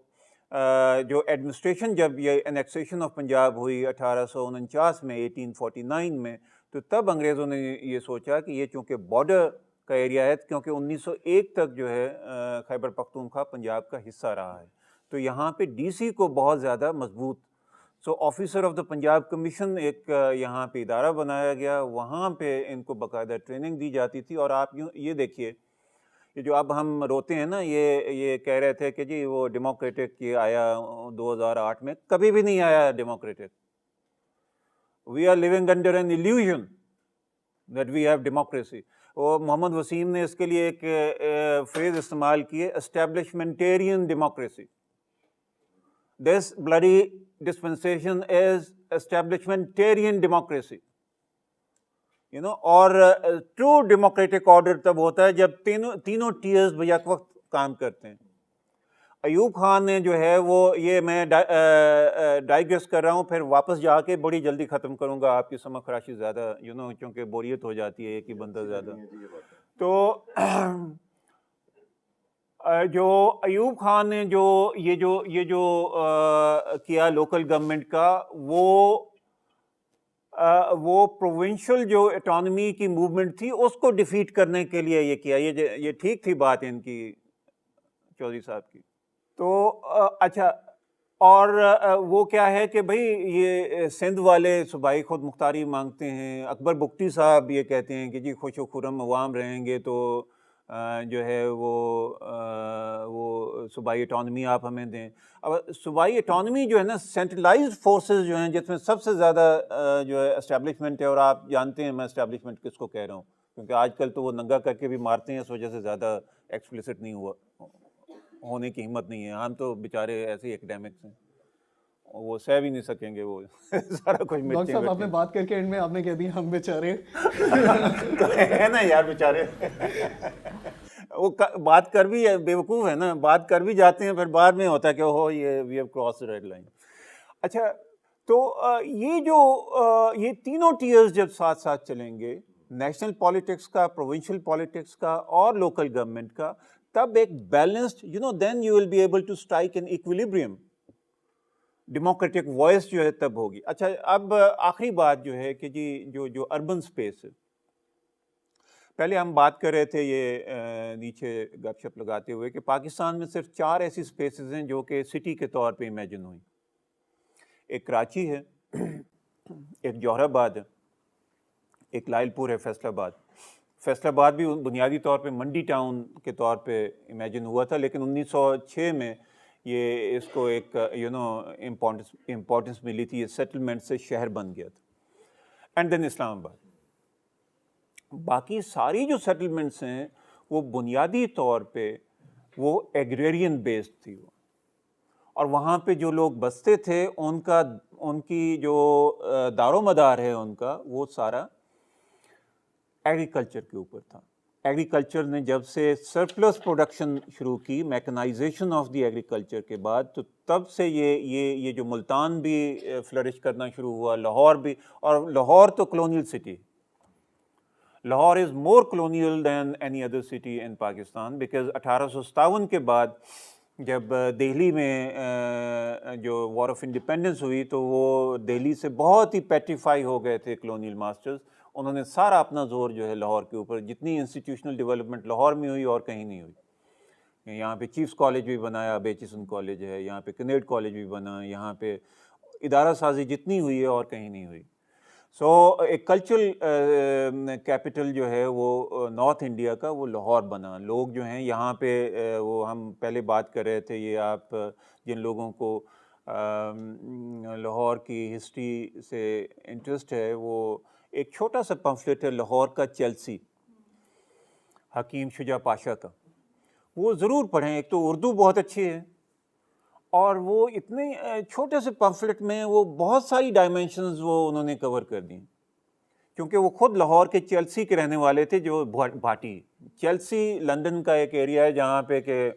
ایڈمنسٹریشن, جب یہ انیکسیشن آف پنجاب ہوئی 1849 میں 1849 میں, تو تب انگریزوں نے یہ سوچا کہ یہ چونکہ بارڈر کا ایریا ہے, کیونکہ 1901 تک جو ہے خیبر پختونخوا پنجاب کا حصہ رہا ہے, تو یہاں پہ ڈی سی کو بہت زیادہ مضبوط. So officer of the Punjab commission ایک یہاں پہ ادارہ بنایا گیا, وہاں پہ ان کو باقاعدہ ٹریننگ دی جاتی تھی. اور آپ یہ دیکھیے کہ جو اب ہم روتے ہیں نا, یہ کہہ رہے تھے کہ جی وہ ڈیموکریٹک یہ آیا 2008 میں, کبھی بھی نہیں آیا democratic. We are living under an illusion that we have democracy. اور محمد وسیم نے اس کے لیے ایک فریز استعمال کی ہے, اسٹیبلشمنٹیرین ڈیموکریسی. دس بلڈی ڈسپنسیشن از اسٹیبلشمنٹیرین ڈیموکریسی. اور ٹرو ڈیموکریٹک آرڈر تب ہوتا ہے جب تینوں ٹیئرز بیک وقت کام کرتے ہیں. ایوب خان نے جو ہے وہ, یہ میں ڈائیگریس کر رہا ہوں, پھر واپس جا کے بڑی جلدی ختم کروں گا, آپ کی سمجھ خراشی زیادہ چونکہ بوریت ہو جاتی ہے ایک ہی بندہ زیادہ. تو جو ایوب خان نے یہ جو کیا لوکل گورنمنٹ کا, وہ پروونشل جو اٹانومی کی موومنٹ تھی اس کو ڈیفیٹ کرنے کے لیے یہ کیا. یہ ٹھیک تھی بات ان کی, چودھری صاحب کی. تو اچھا, اور وہ کیا ہے کہ بھائی یہ سندھ والے صوبائی خود مختاری مانگتے ہیں. اکبر بگٹی صاحب یہ کہتے ہیں کہ جی خوش و خرم عوام رہیں گے تو جو ہے وہ صوبائی اٹانومی آپ ہمیں دیں. اب صوبائی اٹانومی جو ہے نا سینٹرلائزڈ فورسز جو ہیں جس میں سب سے زیادہ جو ہے اسٹیبلشمنٹ ہے, اور آپ جانتے ہیں میں اسٹیبلشمنٹ کس کو کہہ رہا ہوں, کیونکہ آج کل تو وہ ننگا کر کے بھی مارتے ہیں, اس وجہ سے زیادہ ایکسپلسٹ نہیں ہونے کی ہمت نہیں ہے. ہم تو بیچارے ایسے ہی ایکڈیمکس ہیں, وہ سہ بھی نہیں سکیں گے وہ سارا کچھ ڈاکٹر صاحب آپ نے بات کر کے اینڈ میں آپ نے کہہ دیا ہم بیچارے ہے نا یار بیچارے. وہ بات کر بھی بیوقوف ہے نا, بات کر بھی جاتے ہیں, پھر بعد میں ہوتا ہے کہ ہو یہ we have cross red line. اچھا تو یہ جو یہ تینوں ٹیئرز جب ساتھ ساتھ چلیں گے, نیشنل پالیٹکس کا, پروونشل پالیٹکس کا اور لوکل گورنمنٹ کا, تب ایک balanced then you will be able to strike an equilibrium, democratic voice جو ہے تب ہوگی. اچھا اب آخری بات جو ہے کہ جی جو اربن اسپیس ہے, پہلے ہم بات کر رہے تھے یہ نیچے گپ شپ لگاتے ہوئے کہ پاکستان میں صرف 4 ایسی اسپیسز ہیں جو کہ سٹی کے طور پہ امیجن ہوئی. ایک کراچی ہے, ایک جوہر آباد ہے, ایک لائل پور ہے فیصل آباد. فیصل آباد بھی بنیادی طور پہ منڈی ٹاؤن کے طور پہ امیجن ہوا تھا, لیکن 1906 میں یہ اس کو ایک امپورٹنس ملی تھی, یہ سیٹلمنٹ سے شہر بن گیا تھا. اینڈ دین اسلام آباد. باقی ساری جو سیٹلمنٹس ہیں وہ بنیادی طور پہ وہ ایگریرین بیسڈ تھی, اور وہاں پہ جو لوگ بستے تھے ان کی جو دار و مدار ہے ان کا وہ سارا ایگریکلچر کے اوپر تھا. ایگریکلچر نے جب سے سرپلس پروڈکشن شروع کی, میکنائزیشن آف دی ایگریکلچر کے بعد, تو تب سے یہ جو ملتان بھی فلرش کرنا شروع ہوا, لاہور بھی. اور لاہور تو colonial city, Lahore is more colonial than any other city in Pakistan because 1857 کے بعد جب دہلی میں جو وار آف انڈیپینڈنس ہوئی تو وہ دہلی سے بہت ہی پیٹریفائی ہو گئے تھے کلونیل ماسٹرز. انہوں نے سارا اپنا زور جو ہے لاہور کے اوپر, جتنی انسٹیٹیوشنل ڈیولپمنٹ لاہور میں ہوئی اور کہیں نہیں ہوئی. یہاں پہ چیفس کالج بھی بنایا, بیچسن کالج ہے, یہاں پہ کنیڈ کالج بھی بنا, یہاں پہ ادارہ سازی جتنی ہوئی ہے اور کہیں نہیں ہوئی. سو ایک کلچرل کیپٹل جو ہے وہ نارتھ انڈیا کا وہ لاہور بنا. لوگ جو ہیں یہاں پہ وہ ہم پہلے بات کر رہے تھے, یہ آپ جن لوگوں کو لاہور کی ہسٹری سے انٹرسٹ ہے, وہ ایک چھوٹا سا پمفلٹ ہے لاہور کا چیلسی, حکیم شجاع پاشا کا, وہ ضرور پڑھیں. ایک تو اردو بہت اچھی ہے, اور وہ اتنے چھوٹے سے پمفلٹ میں وہ بہت ساری ڈائمینشنز وہ انہوں نے کور کر دیں, کیونکہ وہ خود لاہور کے چیلسی کے رہنے والے تھے, جو بھاٹی. چیلسی لندن کا ایک ایریا ہے جہاں پہ کہ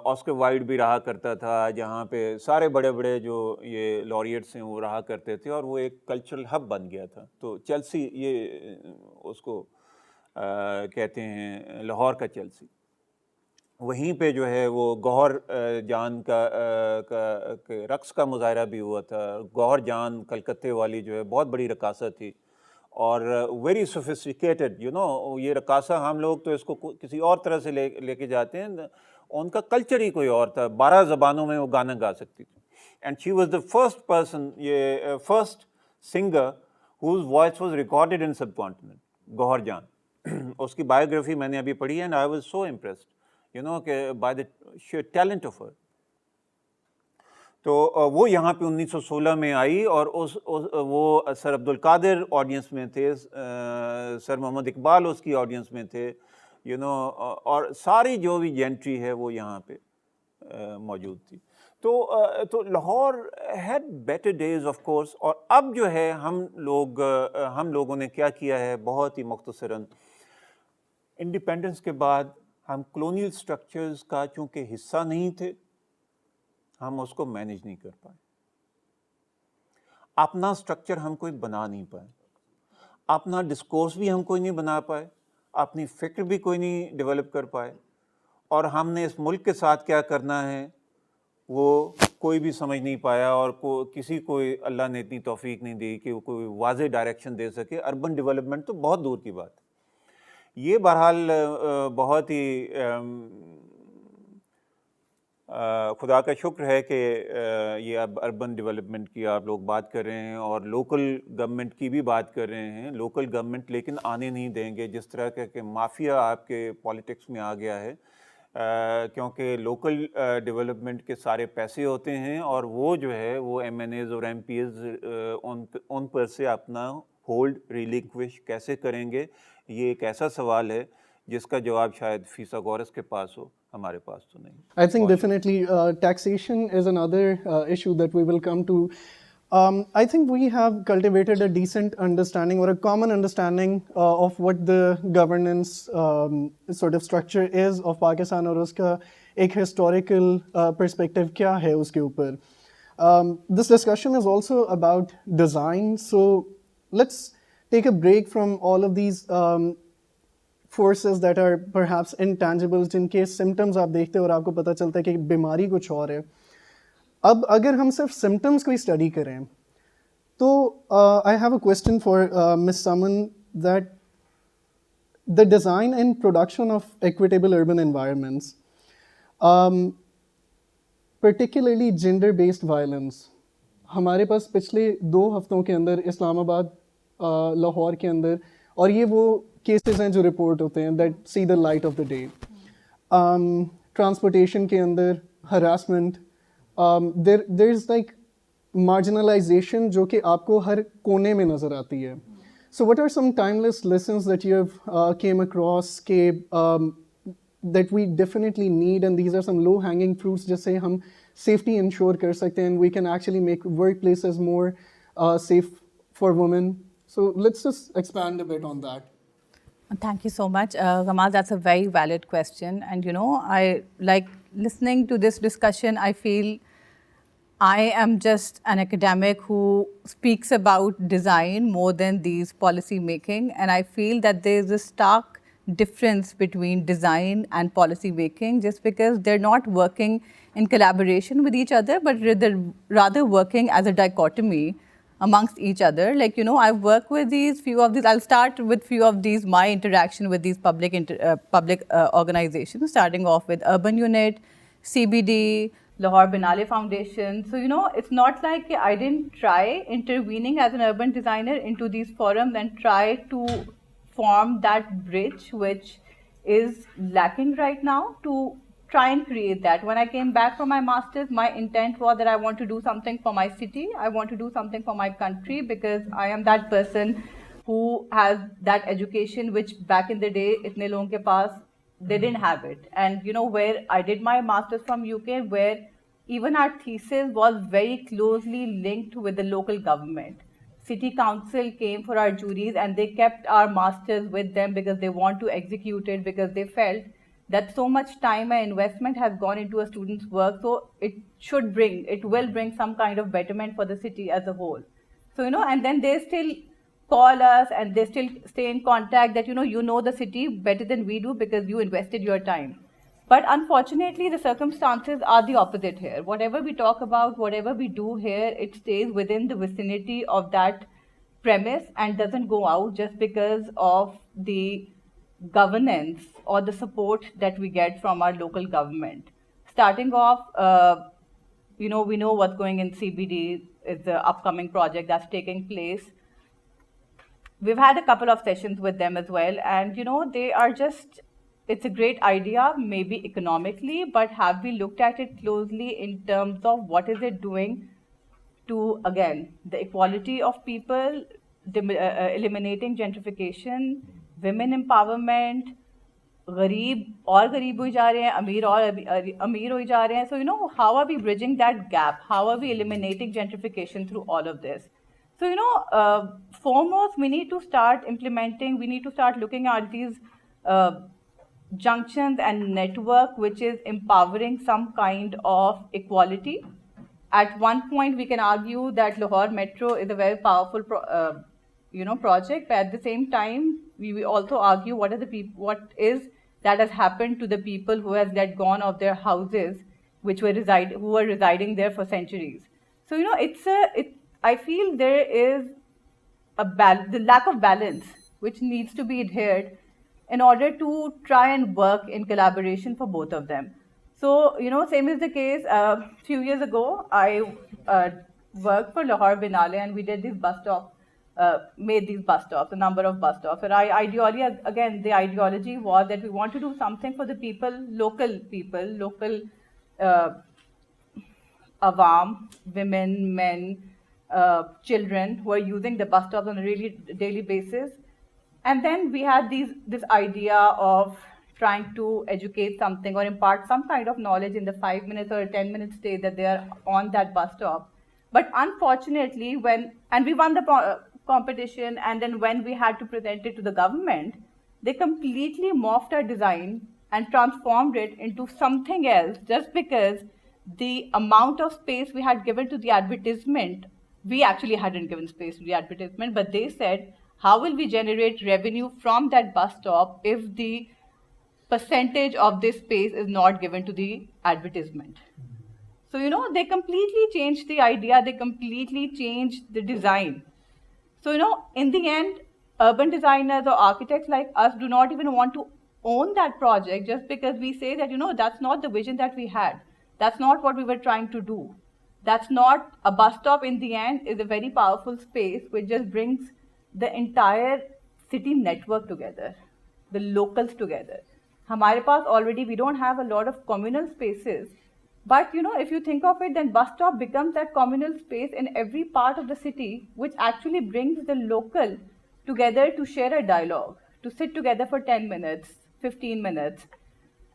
آسکر وائلڈ بھی رہا کرتا تھا, جہاں پہ سارے بڑے بڑے جو یہ laureates ہیں وہ رہا کرتے تھے, اور وہ ایک کلچرل ہب بن گیا تھا. تو چیلسی یہ اس کو کہتے ہیں لاہور کا چیلسی. وہیں پہ جو ہے وہ گوہر جان کا رقص کا مظاہرہ بھی ہوا تھا. گوہر جان کلکتے والی جو ہے بہت بڑی رقاصہ تھی, اور ویری سوفسٹیکیٹڈ یہ رقاصہ, ہم لوگ تو اس کو کسی اور طرح سے لے کے جاتے ہیں, ان کا کلچر ہی کوئی اور تھا. 12 زبانوں میں وہ گانا گا سکتی تھی. And she was the first person, یہ first singer whose voice was recorded in subcontinent, Gauhar Jan. اس کی بایوگرافی میں نے ابھی پڑھی ہے, and I was so impressed کہ by the sheer talent of her. تو وہ یہاں پہ 1916 میں آئی, اور وہ سر عبد القادر آڈینس میں تھے, سر محمد اقبال اس کی آڈینس میں تھے, اور ساری جو بھی جینٹری ہے وہ یہاں پہ موجود تھی. تو Lahore had better days of course. اور اب جو ہے ہم لوگوں نے کیا کیا ہے بہت ہی مختصراً, انڈیپینڈنس کے بعد ہم کلونیل سٹرکچرز کا چونکہ حصہ نہیں تھے, ہم اس کو مینیج نہیں کر پائے. اپنا سٹرکچر ہم کوئی بنا نہیں پائے, اپنا ڈسکورس بھی ہم کوئی نہیں بنا پائے, اپنی فکر بھی کوئی نہیں ڈیولپ کر پائے, اور ہم نے اس ملک کے ساتھ کیا کرنا ہے وہ کوئی بھی سمجھ نہیں پایا, اور کسی کو اللہ نے اتنی توفیق نہیں دی کہ وہ کوئی واضح ڈائریکشن دے سکے. اربن ڈیولپمنٹ تو بہت دور کی بات ہے. یہ بہرحال بہت ہی खुदा का शुक्र है कि ये अब अर्बन डेवलपमेंट की आप लोग बात कर रहे हैं और लोकल गवर्नमेंट की भी बात कर रहे हैं। लोकल गवर्नमेंट लेकिन आने नहीं देंगे, जिस तरह के माफिया आपके पॉलिटिक्स में आ गया है, क्योंकि लोकल डेवलपमेंट के सारे पैसे होते हैं और वो जो है वो एमएनएज और एमपीएज उन पर से अपना होल्ड रिलिक्विश कैसे करेंगे, ये एक ऐसा सवाल है जिसका जवाब शायद फीसा गौरस के पास हो, हमारे पास तो नहीं। I think definitely taxation is another issue that we will come to. I think we have cultivated a decent understanding or a common understanding of what the governance sort of structure is of Pakistan और उसका एक historical perspective क्या है उसके ऊपर. This discussion is also about design, so let's take a break from all of these forces that are perhaps intangible, जिनके symptoms आप देखते हो और आपको पता चलता है कि बीमारी कुछ और है. अब अगर हम सिर्फ symptoms को ही study करें तो I have a question for Ms. Saman, that the design and production of equitable urban environments, particularly gender-based violence, हमारे पास पिछले 2 हफ्तों के अंदर इस्लामाबाद, लाहौर के अंदर, और ये वो केसेस हैं जो रिपोर्ट होते हैं that see the light of the day. Transportation के अंदर harassment, there's like marginalization जो कि आपको हर कोने में नज़र आती है. So what are some timeless lessons that you have came across that we definitely need, and these are some low-hanging fruits जिससे हम safety ensure कर सकते हैं and we can actually make workplaces more safe for women. So let's just expand a bit on that. Thank you so much. Gamal, that's a very valid question. And, you know, I like listening to this discussion, I feel I am just an academic who speaks about design more than these policy making. And I feel that there's a stark difference between design and policy making, just because they're not working in collaboration with each other, but rather working as a dichotomy amongst each other. Like, you know, I've worked with few of these, I'll start with few of these, my interaction with these public organizations, starting off with Urban Unit, CBD, Lahore Binale Foundation. So, you know, it's not like I didn't try intervening as an urban designer into these forums and try to form that bridge which is lacking right now, to try and create that. When I came back from my master's, my intent was that I want to do something for my city, I want to do something for my country, because I am that person who has that education which back in the day, itne logon ke paas, they didn't have it. And you know, where I did my master's from UK, where even our thesis was very closely linked with the local government. City council came for our juries and they kept our masters with them because they want to execute it, because they felt that so much time and investment has gone into a student's work, so it will bring some kind of betterment for the city as a whole. So, you know, and then they still call us and they still stay in contact that, you know the city better than we do because you invested your time. But unfortunately, the circumstances are the opposite here. Whatever we talk about, whatever we do here, it stays within the vicinity of that premise and doesn't go out just because of the governance or the support that we get from our local government. Starting off, we know what's going in CBD is the upcoming project that's taking place. We've had a couple of sessions with them as well, and they are just, it's a great idea, maybe economically, but have we looked at it closely in terms of what is it doing to, again, the equality of people, eliminating gentrification, women empowerment, गरीब और गरीब हुई जा रहे हैं, अमीर और अमीर हुई जा रहे हैं. So, how are we bridging that gap? How are we eliminating gentrification through all of this? So, foremost, we need to start implementing, we need to start looking at these junctions and network which is empowering some kind of equality. At one point, we can argue that Lahore Metro is a very powerful project, but at the same time, we also argue what is that has happened to the people who has let gone of their houses, who were residing there for centuries. So, I feel there is the lack of balance which needs to be adhered in order to try and work in collaboration for both of them. So, same is the case. A few years ago, I worked for Lahore Binale, and we did these bus stops, made these bus stops, a number of bus stops. And the ideology was that we want to do something for the people, local uh, awam, women, men, children who are using the bus stops on a really daily basis. And then we had this idea of trying to educate something or impart some kind of knowledge in the 5 minutes or a 10-minute stay that they are on that bus stop. But unfortunately, and we won the competition, and then when we had to present it to the government, they completely morphed our design and transformed it into something else just because the amount of space we had given to the advertisement, we actually hadn't given space to the advertisement, but they said, how will we generate revenue from that bus stop if the percentage of this space is not given to the advertisement? So, they completely changed the idea, they completely changed the design. So, in the end, urban designers or architects like us do not even want to own that project just because we say that, that's not the vision that we had. That's not what we were trying to do. That's not a bus stop in the end is a very powerful space which just brings the entire city network together, the locals together. हमारे पास already we don't have a lot of communal spaces. But if you think of it, then bus stop becomes that communal space in every part of the city, which actually brings the local together to share a dialogue, to sit together for 10 minutes, 15 minutes,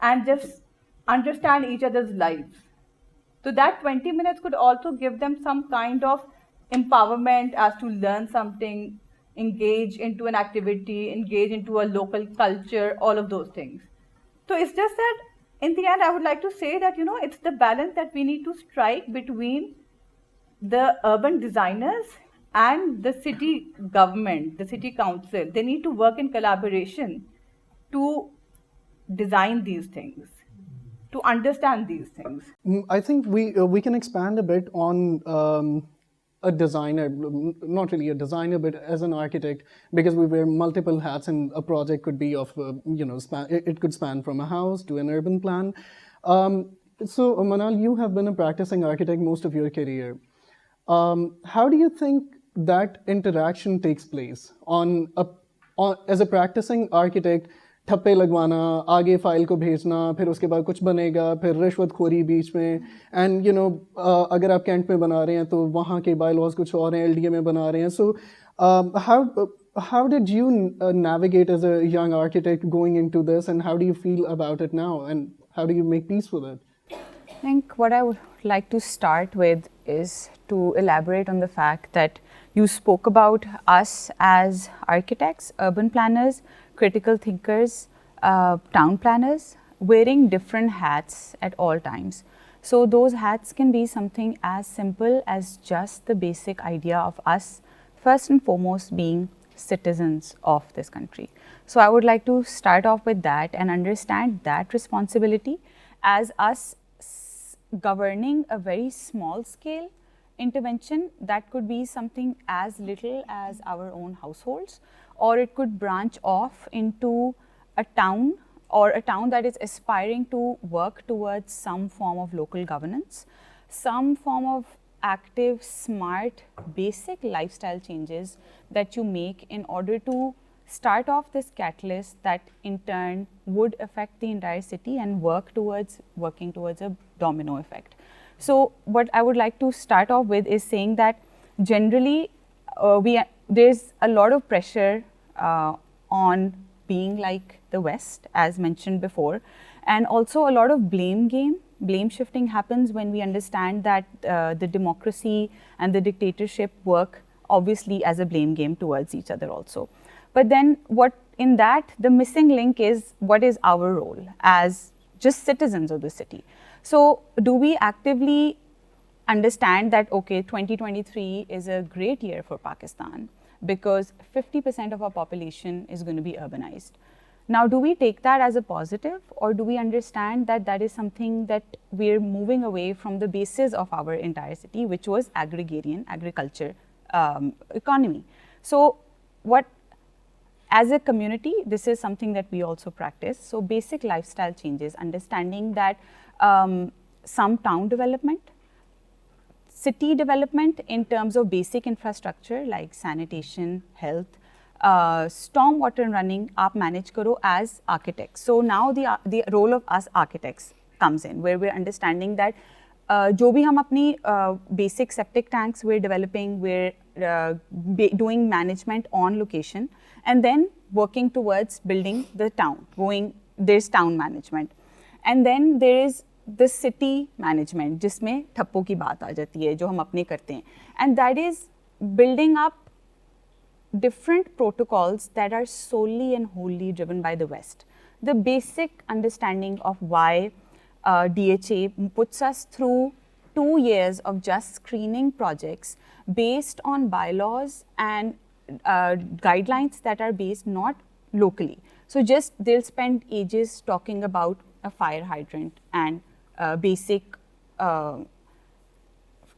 and just understand each other's lives. So that 20 minutes could also give them some kind of empowerment as to learn something, engage into an activity, engage into a local culture, all of those things. So it's just that in the end, I would like to say that, it's the balance that we need to strike between the urban designers and the city government, the city council. They need to work in collaboration to design these things, to understand these things. I think we can expand a bit on a designer, not really a designer, but as an architect, because we wear multiple hats, and a project could be of, it could span from a house to an urban plan. So, Manal, you have been a practicing architect most of your career. How do you think that interaction takes place as a practicing architect? ठप्पे लगवाना, आगे file को भेजना, फिर उसके बाद कुछ बनेगा, फिर रिश्वतखोरी बीच में, एंड अगर आप कैंट में बना रहे हैं तो वहाँ के बाय लॉज कुछ और हैं, LDA में बना रहे हैं. सो how did you navigate as a young architect going into this, and how do you feel about it now, and how do you make peace with it? I think what I would like to start with is to elaborate on the fact that you spoke about us as architects, urban planners, critical thinkers, town planners, wearing different hats at all times. So those hats can be something as simple as just the basic idea of us, first and foremost being citizens of this country. So I would like to start off with that and understand that responsibility as us governing a very small scale intervention that could be something as little as our own households, or it could branch off into a town, or a town that is aspiring to work towards some form of local governance, some form of active, smart, basic lifestyle changes that you make in order to start off this catalyst that in turn would affect the entire city and working towards a domino effect. So what I would like to start off with is saying that generally there's a lot of pressure on being like the West, as mentioned before, and also a lot of blame shifting happens when we understand that the democracy and the dictatorship work obviously as a blame game towards each other also. But then the missing link is what is our role as just citizens of the city. So do we actively understand that, okay, 2023 is a great year for Pakistan because 50% of our population is going to be urbanized. Now, do we take that as a positive, or do we understand that that is something that we're moving away from the basis of our entire city, which was agrarian, agriculture economy? So as a community, this is something that we also practice. So basic lifestyle changes, understanding that some town development, city development in terms of basic infrastructure like sanitation, health, storm water running, aap manage karo as architects. So now the role of us architects comes in, where we're understanding that जो भी हम अपनी basic septic tanks we're developing, we're doing management on location, and then working towards building the town. There's town management, and then there is the city management, जिसमें ठप्पों की बात आ जाती है जो हम अपने करते हैं, and that is building up different protocols that are solely and wholly driven by the West. The basic understanding of why DHA puts us through 2 years of just screening projects based on bylaws and guidelines that are based not locally. So just they'll spend ages talking about a fire hydrant and basic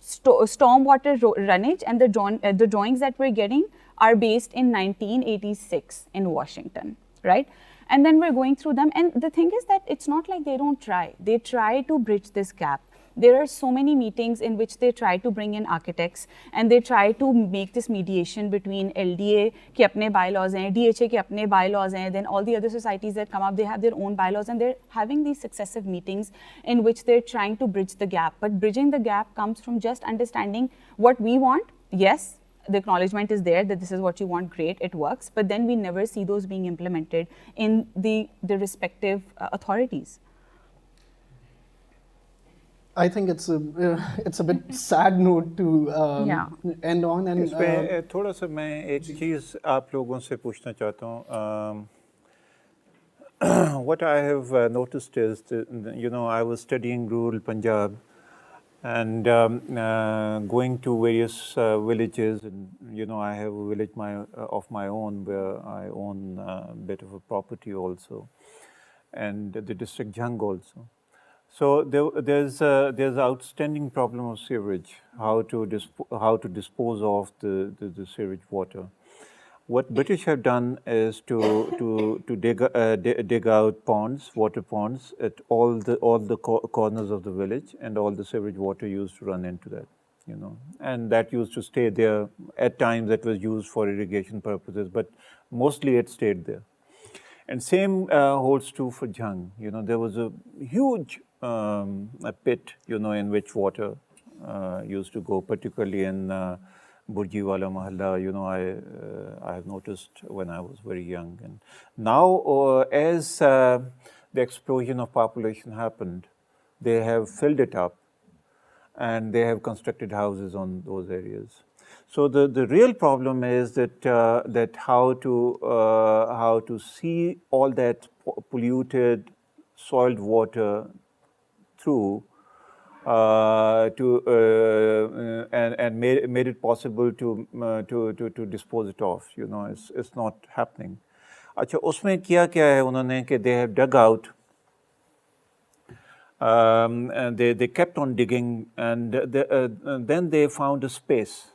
stormwater runnage, and the drawings that we're getting are based in 1986 in Washington, right? And then we're going through them, and the thing is that it's not like they don't try. They try to bridge this gap. There are so many meetings in which they try to bring in architects, and they try to make this mediation between LDA के अपने bylaws हैं, DHA के अपने bylaws हैं, then all the other societies that come up, they have their own bylaws, and they're having these successive meetings in which they're trying to bridge the gap. But bridging the gap comes from just understanding what we want. Yes, the acknowledgement is there that this is what you want, great, it works, but then we never see those being implemented in the respective authorities. I think it's a bit sad note to end on. And इसमें थोड़ा सा मैं एक चीज़ आप लोगों से पूछना चाहता हूँ. What I have noticed is that, I was studying rural Punjab and going to various villages, and I have a village of my own where I own a bit of a property also, and the district Jhang also. So there's outstanding problem of sewerage, how to dispose of the sewage water. What British have done is to dig out ponds, water ponds at all the corners of the village, and all the sewage water used to run into that, and that used to stay there. At times it was used for irrigation purposes, but mostly it stayed there. And same holds true for Jhang. There was a huge a pit, in which water used to go, particularly in Burjiwala Mahalla. I have noticed when I was very young. And now, as the explosion of population happened, they have filled it up, and they have constructed houses on those areas. So the real problem is that how to see all that polluted soiled water through and made it possible to dispose it off. It's not happening. अच्छा, उसमें किया क्या है उन्होंने कि they have dug out. And they kept on digging, and then they found a space.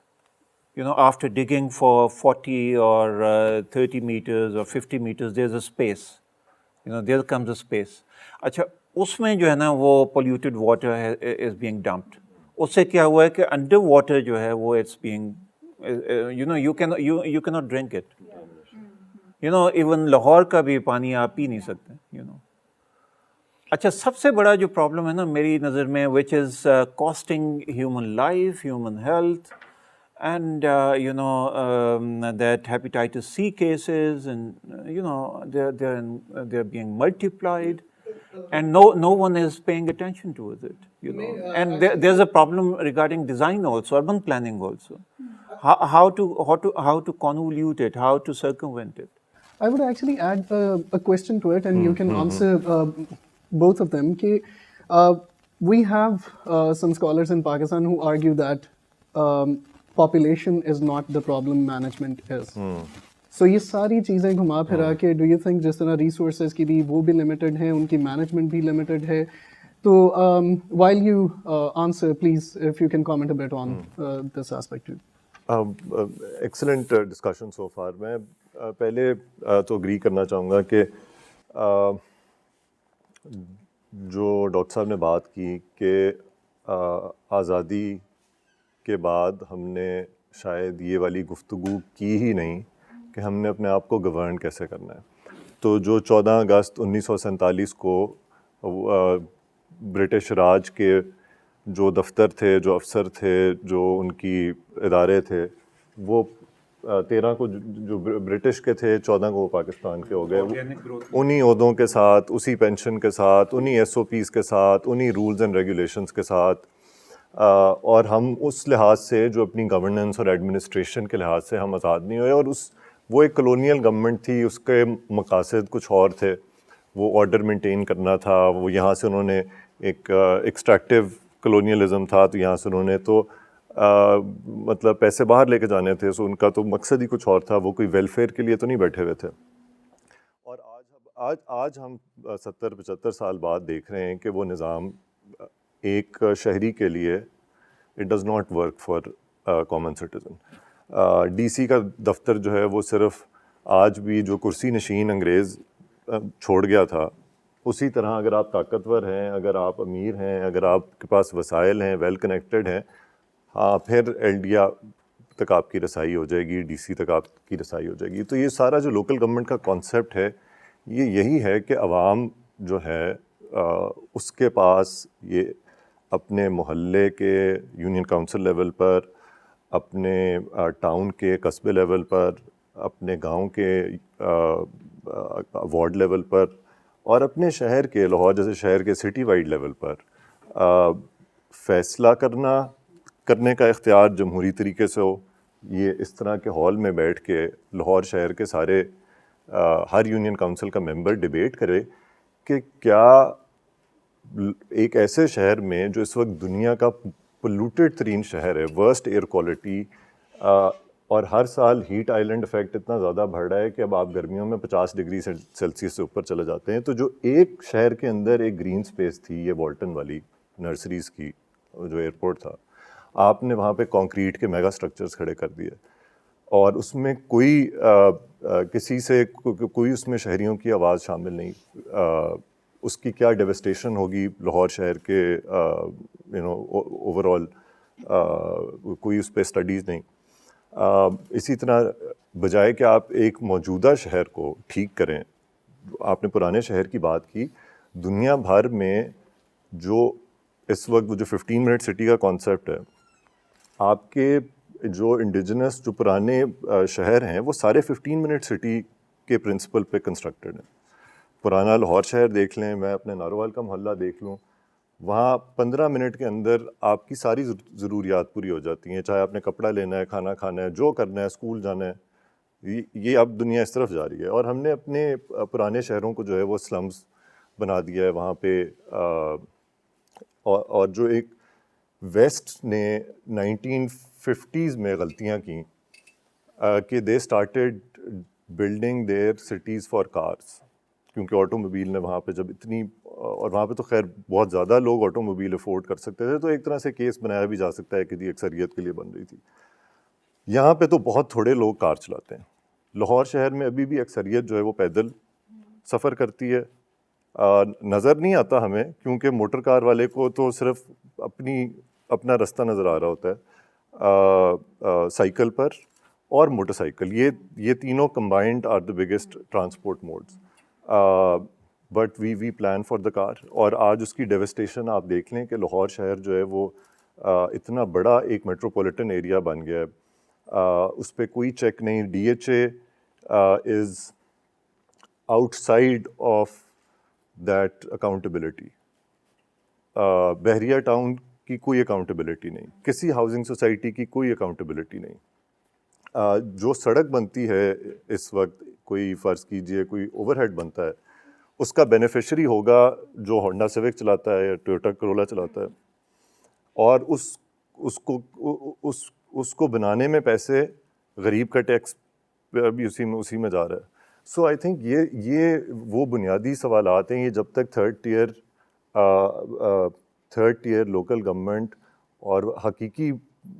After digging for 40 or 30 meters or 50 meters, there's a space. There comes a space. अच्छा, उसमें जो है ना वो polluted water is being dumped. उससे क्या हुआ है कि underwater जो है वो it's being, you cannot drink it. Even Lahore का भी पानी आप पी नहीं सकते. अच्छा, सबसे बड़ा जो problem है ना मेरी नज़र में, which is costing human life, human health, and that hepatitis C cases, and they're being multiplied, and no one is paying attention to it. And there's a problem regarding design also, urban planning also. How to convolute it, how to circumvent it. I would actually add a question to it, and you can answer both of them. We have some scholars in Pakistan who argue that population is not the problem, management is. So ये सारी चीज़ें घुमा फिरा के, do you think जिस तरह resources की भी वो भी limited हैं, उनकी management भी limited है. तो while you answer, please, if you can comment a bit on this aspect too. Excellent discussion so far. मैं पहले तो agree करना चाहूँगा कि جو ڈاکٹر صاحب نے بات کی کہ آزادی کے بعد ہم نے شاید یہ والی گفتگو کی ہی نہیں کہ ہم نے اپنے آپ کو گورن کیسے کرنا ہے. تو جو 14 اگست 1947 کو برٹش راج کے جو دفتر تھے, جو افسر تھے, جو ان کی ادارے تھے, وہ 13 کو جو برٹش کے تھے, 14 کو وہ پاکستان کے ہو گئے. انہی عہدوں کے ساتھ, اسی پینشن کے ساتھ, انہی ایس او پیز کے ساتھ, انہی رولز اینڈ ریگولیشنز کے ساتھ, اور ہم اس لحاظ سے جو اپنی گورننس اور ایڈمنسٹریشن کے لحاظ سے ہم آزاد نہیں ہوئے. اور وہ ایک کلونیل گورنمنٹ تھی, اس کے مقاصد کچھ اور تھے. وہ آرڈر مینٹین کرنا تھا, وہ یہاں سے انہوں نے ایک ایکسٹریکٹیو کلونیلزم تھا, تو یہاں سے انہوں نے تو مطلب پیسے باہر لے کے جانے تھے. سو ان کا تو مقصد ہی کچھ اور تھا, وہ کوئی ویلفیئر کے لیے تو نہیں بیٹھے ہوئے تھے. اور آج ہم 70-75 سال بعد دیکھ رہے ہیں کہ وہ نظام ایک شہری کے لیے it does not work for common citizen. D C کا دفتر جو ہے وہ صرف آج بھی جو کرسی نشین انگریز چھوڑ گیا تھا, اسی طرح اگر آپ طاقتور ہیں, اگر آپ امیر ہیں, اگر آپ کے پاس وسائل ہیں, ویل کنیکٹڈ ہیں, ہاں پھر ایل ڈی تک آپ کی رسائی ہو جائے گی, ڈی سی تک آپ کی رسائی ہو جائے گی. تو یہ سارا جو لوکل گورنمنٹ کا کانسیپٹ ہے, یہی ہے کہ عوام جو ہے اس کے پاس یہ اپنے محلے کے یونین کونسل لیول پر, اپنے ٹاؤن کے قصبے لیول پر, اپنے گاؤں کے وارڈ لیول پر, اور اپنے شہر کے, لاہور جیسے شہر کے سٹی وائڈ لیول پر فیصلہ کرنے کا اختیار جمہوری طریقے سے ہو. یہ اس طرح کے ہال میں بیٹھ کے لاہور شہر کے سارے ہر یونین کونسل کا ممبر ڈیبیٹ کرے کہ کیا ایک ایسے شہر میں جو اس وقت دنیا کا پولوٹیڈ ترین شہر ہے, ورسٹ ایئر کوالٹی, اور ہر سال ہیٹ آئلینڈ افیکٹ اتنا زیادہ بڑھ رہا ہے کہ اب آپ گرمیوں میں 50 ڈگری سیلسیس سے اوپر چلے جاتے ہیں. تو جو ایک شہر کے اندر ایک گرین سپیس تھی, یہ والٹن والی نرسریز کی جو ایئرپورٹ تھا, آپ نے وہاں پہ کانکریٹ کے میگا سٹرکچرز کھڑے کر دیے, اور اس میں کوئی کسی سے کوئی اس میں شہریوں کی آواز شامل نہیں. اس کی کیا ڈیوسٹیشن ہوگی لاہور شہر کے اوور آل, کوئی اس پہ اسٹڈیز نہیں. اسی طرح بجائے کہ آپ ایک موجودہ شہر کو ٹھیک کریں, آپ نے پرانے شہر کی بات کی, دنیا بھر میں جو اس وقت جو 15 منٹ سٹی کا کانسیپٹ ہے, آپ کے جو انڈیجنس جو پرانے شہر ہیں وہ سارے 15 منٹ سٹی کے پرنسپل پہ کنسٹرکٹیڈ ہیں. پرانا لاہور شہر دیکھ لیں, میں اپنے ناروال کا محلہ دیکھ لوں, وہاں 15 منٹ کے اندر آپ کی ساری ضروریات پوری ہو جاتی ہیں. چاہے آپ نے کپڑا لینا ہے, کھانا کھانا ہے, جو کرنا ہے, اسکول جانا ہے, یہ اب دنیا اس طرف جا رہی ہے. اور ہم نے اپنے پرانے شہروں کو جو ہے وہ سلمز بنا دیا ہے وہاں پہ. اور جو ایک ویسٹ نے 1950s میں غلطیاں کیں کہ they started building their cities for cars, کیونکہ آٹو موبیل نے وہاں پہ جب اتنی, اور وہاں پہ تو خیر بہت زیادہ لوگ آٹو موبیل افورڈ کر سکتے تھے, تو ایک طرح سے کیس بنایا بھی جا سکتا ہے کہ اکثریت کے لیے بن رہی تھی. یہاں پہ تو بہت تھوڑے لوگ کار چلاتے ہیں. لاہور شہر میں ابھی بھی اکثریت جو ہے وہ پیدل سفر کرتی ہے. نظر نہیں آتا ہمیں, کیونکہ موٹر کار والے کو تو صرف اپنا رستہ نظر آ رہا ہوتا ہے. سائیکل پر اور موٹر سائیکل, یہ تینوں combined are the biggest transport modes, but we plan for the car. اور آج اس کی ڈیوسٹیشن آپ دیکھ لیں کہ لاہور شہر جو ہے وہ اتنا بڑا ایک میٹروپولیٹن ایریا بن گیا ہے, اس پہ کوئی چیک نہیں. D H A is outside of that accountability. Bahria town کی کوئی اکاؤنٹیبلٹی نہیں, کسی ہاؤسنگ سوسائٹی کی کوئی اکاؤنٹیبلٹی نہیں. جو سڑک بنتی ہے اس وقت, کوئی فرض کیجئے کوئی اوور ہیڈ بنتا ہے, اس کا بینیفیشری ہوگا جو ہونڈا سیوک چلاتا ہے یا ٹویوٹا کرولا چلاتا ہے, اور اس کو بنانے میں پیسے غریب کا ٹیکس بھی اسی میں جا رہا ہے. سو آئی تھنک یہ وہ بنیادی سوالات ہیں. یہ جب تک تھرڈ ٹیئر لوکل گورنمنٹ اور حقیقی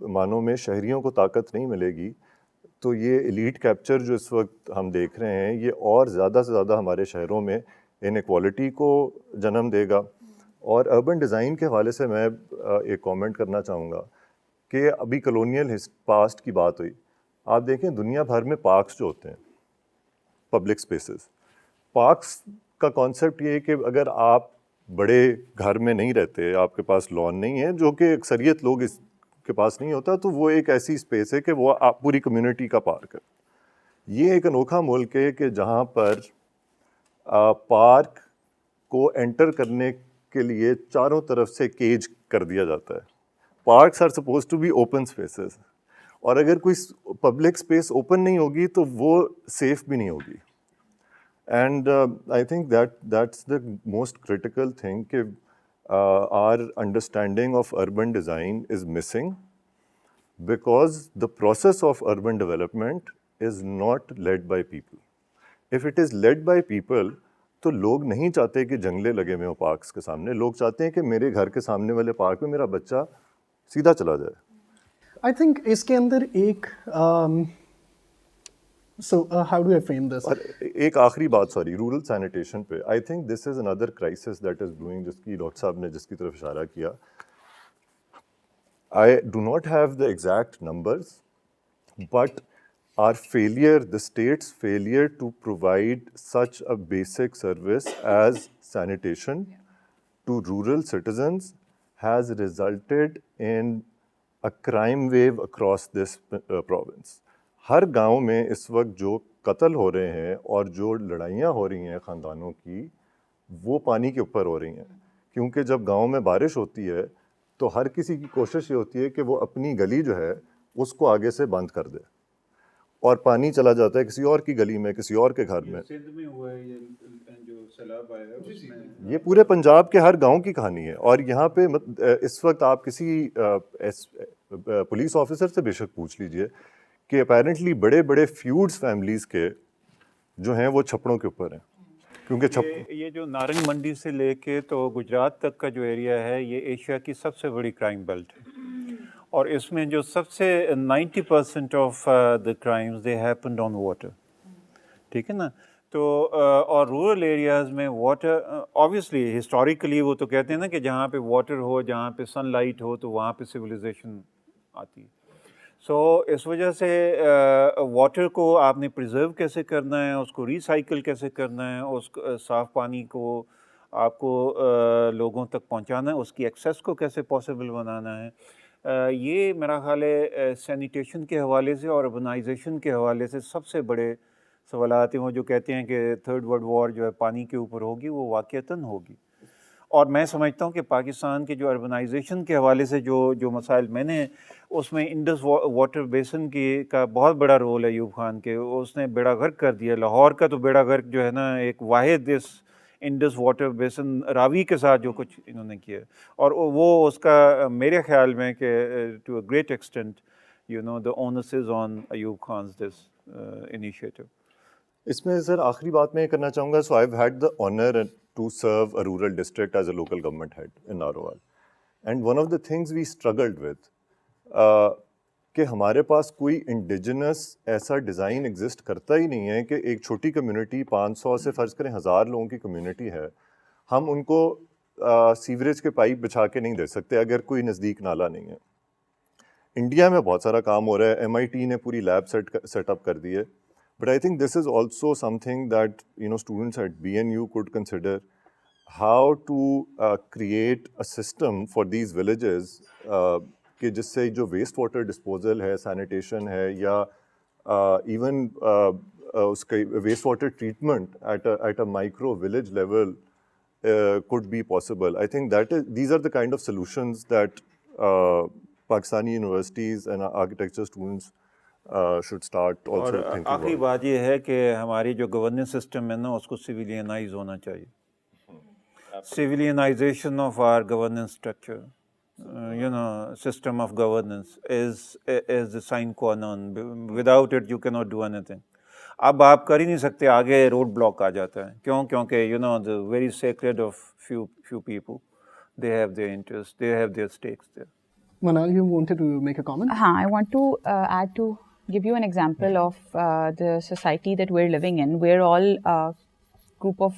معنوں میں شہریوں کو طاقت نہیں ملے گی, تو یہ ایلیٹ کیپچر جو اس وقت ہم دیکھ رہے ہیں, یہ اور زیادہ سے زیادہ ہمارے شہروں میں ان ایکوالٹی کو جنم دے گا. اور اربن ڈیزائن کے حوالے سے میں ایک کامنٹ کرنا چاہوں گا کہ ابھی کلونیل پاسٹ کی بات ہوئی. آپ دیکھیں دنیا بھر میں پارکس جو ہوتے ہیں, پبلک اسپیسز, پارکس کا کانسیپٹ یہ ہے کہ اگر آپ بڑے گھر میں نہیں رہتے, آپ کے پاس لان نہیں ہے, جو کہ اکثریت لوگ اس کے پاس نہیں ہوتا, تو وہ ایک ایسی اسپیس ہے کہ وہ آپ پوری کمیونٹی کا پارک ہے. یہ ایک انوکھا ملک ہے کہ جہاں پر پارک کو انٹر کرنے کے لیے چاروں طرف سے کیج کر دیا جاتا ہے. Parks are suppose to be open spaces, اور اگر کوئی پبلک اسپیس اوپن نہیں ہوگی تو وہ سیف بھی نہیں ہوگی. And I think that's the most critical thing کہ our understanding of urban design is missing, because the process of urban development is not led by people. If it is led by people, تو لوگ نہیں چاہتے کہ جنگلے لگے ہوئے ہوں parks کے سامنے, لوگ چاہتے ہیں کہ میرے گھر کے سامنے والے پارک میں میرا بچہ سیدھا چلا جائے. آئی تھنک اس کے اندر ایک سو how do I frame this. اور ایک آخری بات, سوری, رورل سینیٹیشن پہ, آئی think this is another crisis that is going, جس کی ڈاکٹر صاحب نے جس کی طرف اشارہ کیا. I do not have the exact numbers, but our failure, the state's failure to provide such a basic service as sanitation to rural citizens has resulted in a crime wave across this province. ہر گاؤں میں اس وقت جو قتل ہو رہے ہیں اور جو لڑائیاں ہو رہی ہیں خاندانوں کی, وہ پانی کے اوپر ہو رہی ہیں, کیونکہ جب گاؤں میں بارش ہوتی ہے تو ہر کسی کی کوشش یہ ہوتی ہے کہ وہ اپنی گلی جو ہے اس کو آگے سے بند کر دے, اور پانی چلا جاتا ہے کسی اور کی گلی میں, کسی اور کے گھر میں. یہ پورے پنجاب کے ہر گاؤں کی کہانی ہے. اور یہاں پہ اس وقت آپ کسی پولیس آفیسر سے بے شک پوچھ لیجئے کہ اپیرنٹلی بڑے بڑے فیوڈز فیملیز کے جو ہیں وہ چھپڑوں کے اوپر ہیں, کیونکہ یہ جو نارنگ منڈی سے لے کے تو گجرات تک کا جو ایریا ہے یہ ایشیا کی سب سے بڑی کرائم بیلٹ ہے, اور اس میں جو سب سے 90% of the crimes they happened on water, ٹھیک ہے نا. تو اور رورل ایریاز میں واٹر آبویسلی ہسٹوریکلی وہ تو کہتے ہیں نا کہ جہاں پہ واٹر ہو, جہاں پہ سن لائٹ ہو, تو وہاں پہ سویلائزیشن آتی ہے. سو اس وجہ سے واٹر کو آپ نے پریزرو کیسے کرنا ہے, اس کو ریسائیکل کیسے کرنا ہے, اس صاف پانی کو آپ کو لوگوں تک پہنچانا ہے, اس کی ایکسیس کو کیسے پاسبل بنانا ہے. یہ میرا خیال ہے سینیٹیشن کے حوالے سے اور اربنائزیشن کے حوالے سے سب سے بڑے سوالات ہیں. وہ جو کہتے ہیں کہ تھرڈ ورلڈ وار جو ہے پانی کے اوپر ہوگی, وہ واقعتاً ہوگی. اور میں سمجھتا ہوں کہ پاکستان کے جو اربنائزیشن کے حوالے سے جو مسائل میں نے, اس میں انڈس واٹر بیسن کی کا بہت بڑا رول ہے ایوب خان کے. اس نے بیڑا غرق کر دیا لاہور کا, تو بیڑا غرق جو ہے نا ایک واحد اس انڈس واٹر بیسن راوی کے ساتھ جو کچھ انہوں نے کیا, اور وہ اس کا میرے خیال میں کہ to a great extent the onus is on Ayub Khan's this initiative. اس میں سر آخری بات میں یہ کرنا چاہوں گا. So I have had the honour to serve a rural district as a local government head in Narowal, and one of the things we struggled with کہ ہمارے پاس کوئی انڈیجنس ایسا ڈیزائن ایگزسٹ کرتا ہی نہیں ہے کہ ایک چھوٹی کمیونٹی 500 سے فرض کریں 1000 لوگوں کی کمیونٹی ہے, ہم ان کو سیوریج کے پائپ بچھا کے نہیں دے سکتے اگر کوئی نزدیک نالا نہیں ہے. انڈیا میں بہت سارا کام ہو رہا ہے, MIT نے پوری لیب سیٹ اپ کر دی ہے. But I think this is also something that students at BNU could consider, how to create a system for these villages کہ جس سے جو ویسٹ واٹر ڈسپوزل ہے, سینیٹیشن ہے, یا ایون اس کا waste water treatment at a micro village level could be possible. I think these are the kind of solutions that Pakistani universities and architecture students should start also thinking about. آخری بات یہ ہے کہ ہماری جو governance system ہے نا, اس کو سویلینائز ہونا چاہیے. Civilization of our governance structure, system of governance is the sine qua non. Without it you cannot do anything. اب آپ کر ہی نہیں سکتے, آگے روڈ بلاک آ جاتا ہے. کیوں؟ کیونکہ the very sacred of few people, they have their interests, they have their stakes there. Manal, you wanted to make a comment? I want to add to give you an example of the society that we're living in. We're all group of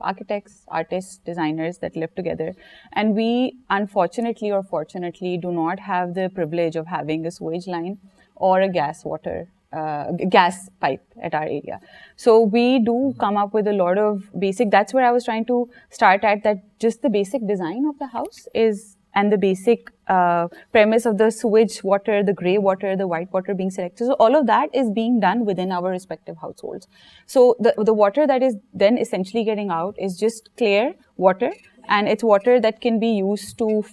architects, artists, designers that live together. And we, unfortunately or fortunately, do not have the privilege of having a sewage line or a gas pipe at our area. So we do come up with a lot of basic, that's where I was trying to start at, that just the basic design of the house is, and the basic premise of the sewage water, the grey water, the white water being selected. So all of that is being done within our respective households. So the water that is then essentially getting out is just clear water, and it's water that can be used to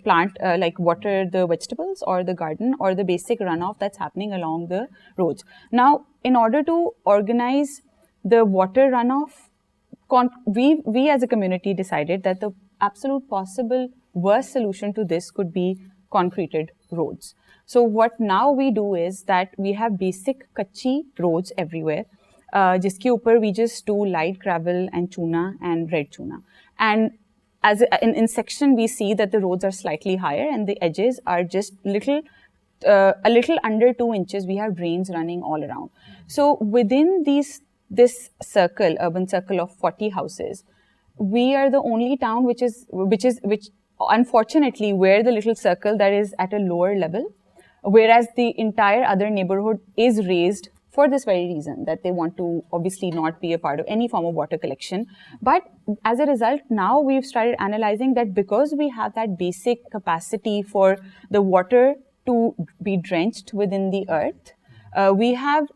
like water the vegetables or the garden or the basic runoff that's happening along the roads. Now, in order to organize the water runoff, we as a community decided that the absolute possible worst solution to this could be concreted roads. So what now we do is that we have basic kachi roads everywhere, jiske upar we just do light gravel and chuna and red chuna. And as in section, we see that the roads are slightly higher and the edges are just a little under 2 inches. We have drains running all around. So within this circle, urban circle of 40 houses, we are the only town which unfortunately we're the little circle that is at a lower level, whereas the entire other neighborhood is raised for this very reason, that they want to obviously not be a part of any form of water collection. But as a result, now we've started analyzing that because we have that basic capacity for the water to be drenched within the earth, we have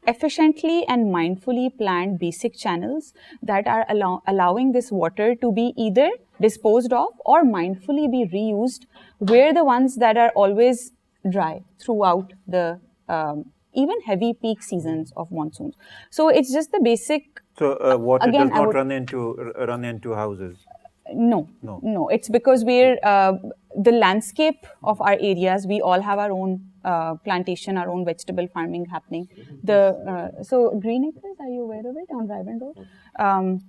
efficiently and mindfully planned basic channels that are allowing this water to be either disposed of or mindfully be reused. We're the ones that are always dry throughout the even heavy peak seasons of monsoons. So it's just the basic. So water again, does not run into houses. No. It's because we're the landscape of our areas. We all have our own plantation, our own vegetable farming happening. So Green Acres, are you aware of it on Ryban Road?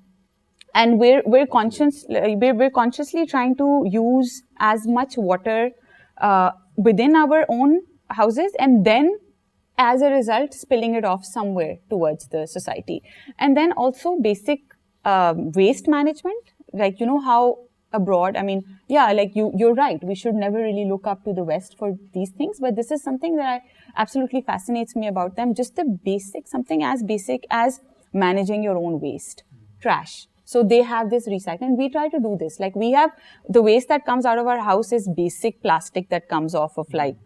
And we're consciously trying to use as much water within our own houses, and then as a result spilling it off somewhere towards the society. And then also basic waste management. Like, you know how abroad, I mean, yeah, like you're right. We should never really look up to the West for these things, but this is something that absolutely fascinates me about them. Just the basic, something as basic as managing your own waste, trash. So they have this recycling, and we try to do this. Like we have, the waste that comes out of our house is basic plastic that comes off of like,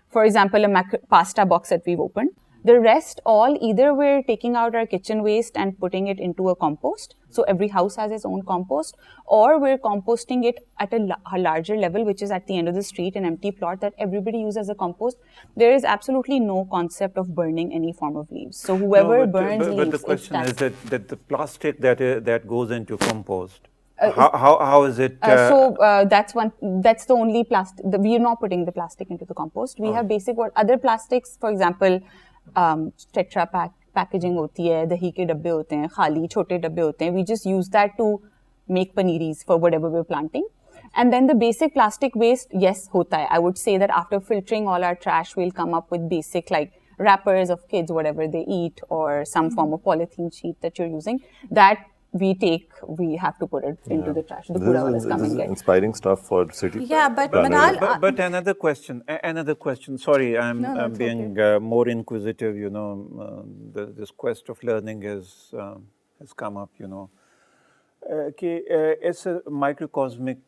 for example, a pasta box that we've opened. The rest all, either we're taking out our kitchen waste and putting it into a compost. So every house has its own compost, or we're composting it at a larger level, which is at the end of the street, an empty plot that everybody uses as a compost. There is absolutely no concept of burning any form of leaves. So whoever burns leaves, but the question is that the plastic that goes into compost, how is it? That's the only plastic. We are not putting the plastic into the compost. We have basic other plastics, for example, tetra packaging hoti hai, dahi ke dabbe hote hain, khali chote dabbe hote hain. We just use that to make paneeris for whatever we're planting. And then the basic plastic waste, yes, hota hai. I would say that after filtering all our trash, we'll come up with basic like wrappers of kids, whatever they eat, or some form of polythene sheet that you're using. That we have to put it into the trash. The kura is coming. This is inspiring stuff for city. Yeah, but Manal, but another question. Sorry, I'm being more inquisitive. You know, this quest of learning has come up. You know, it's a microcosmic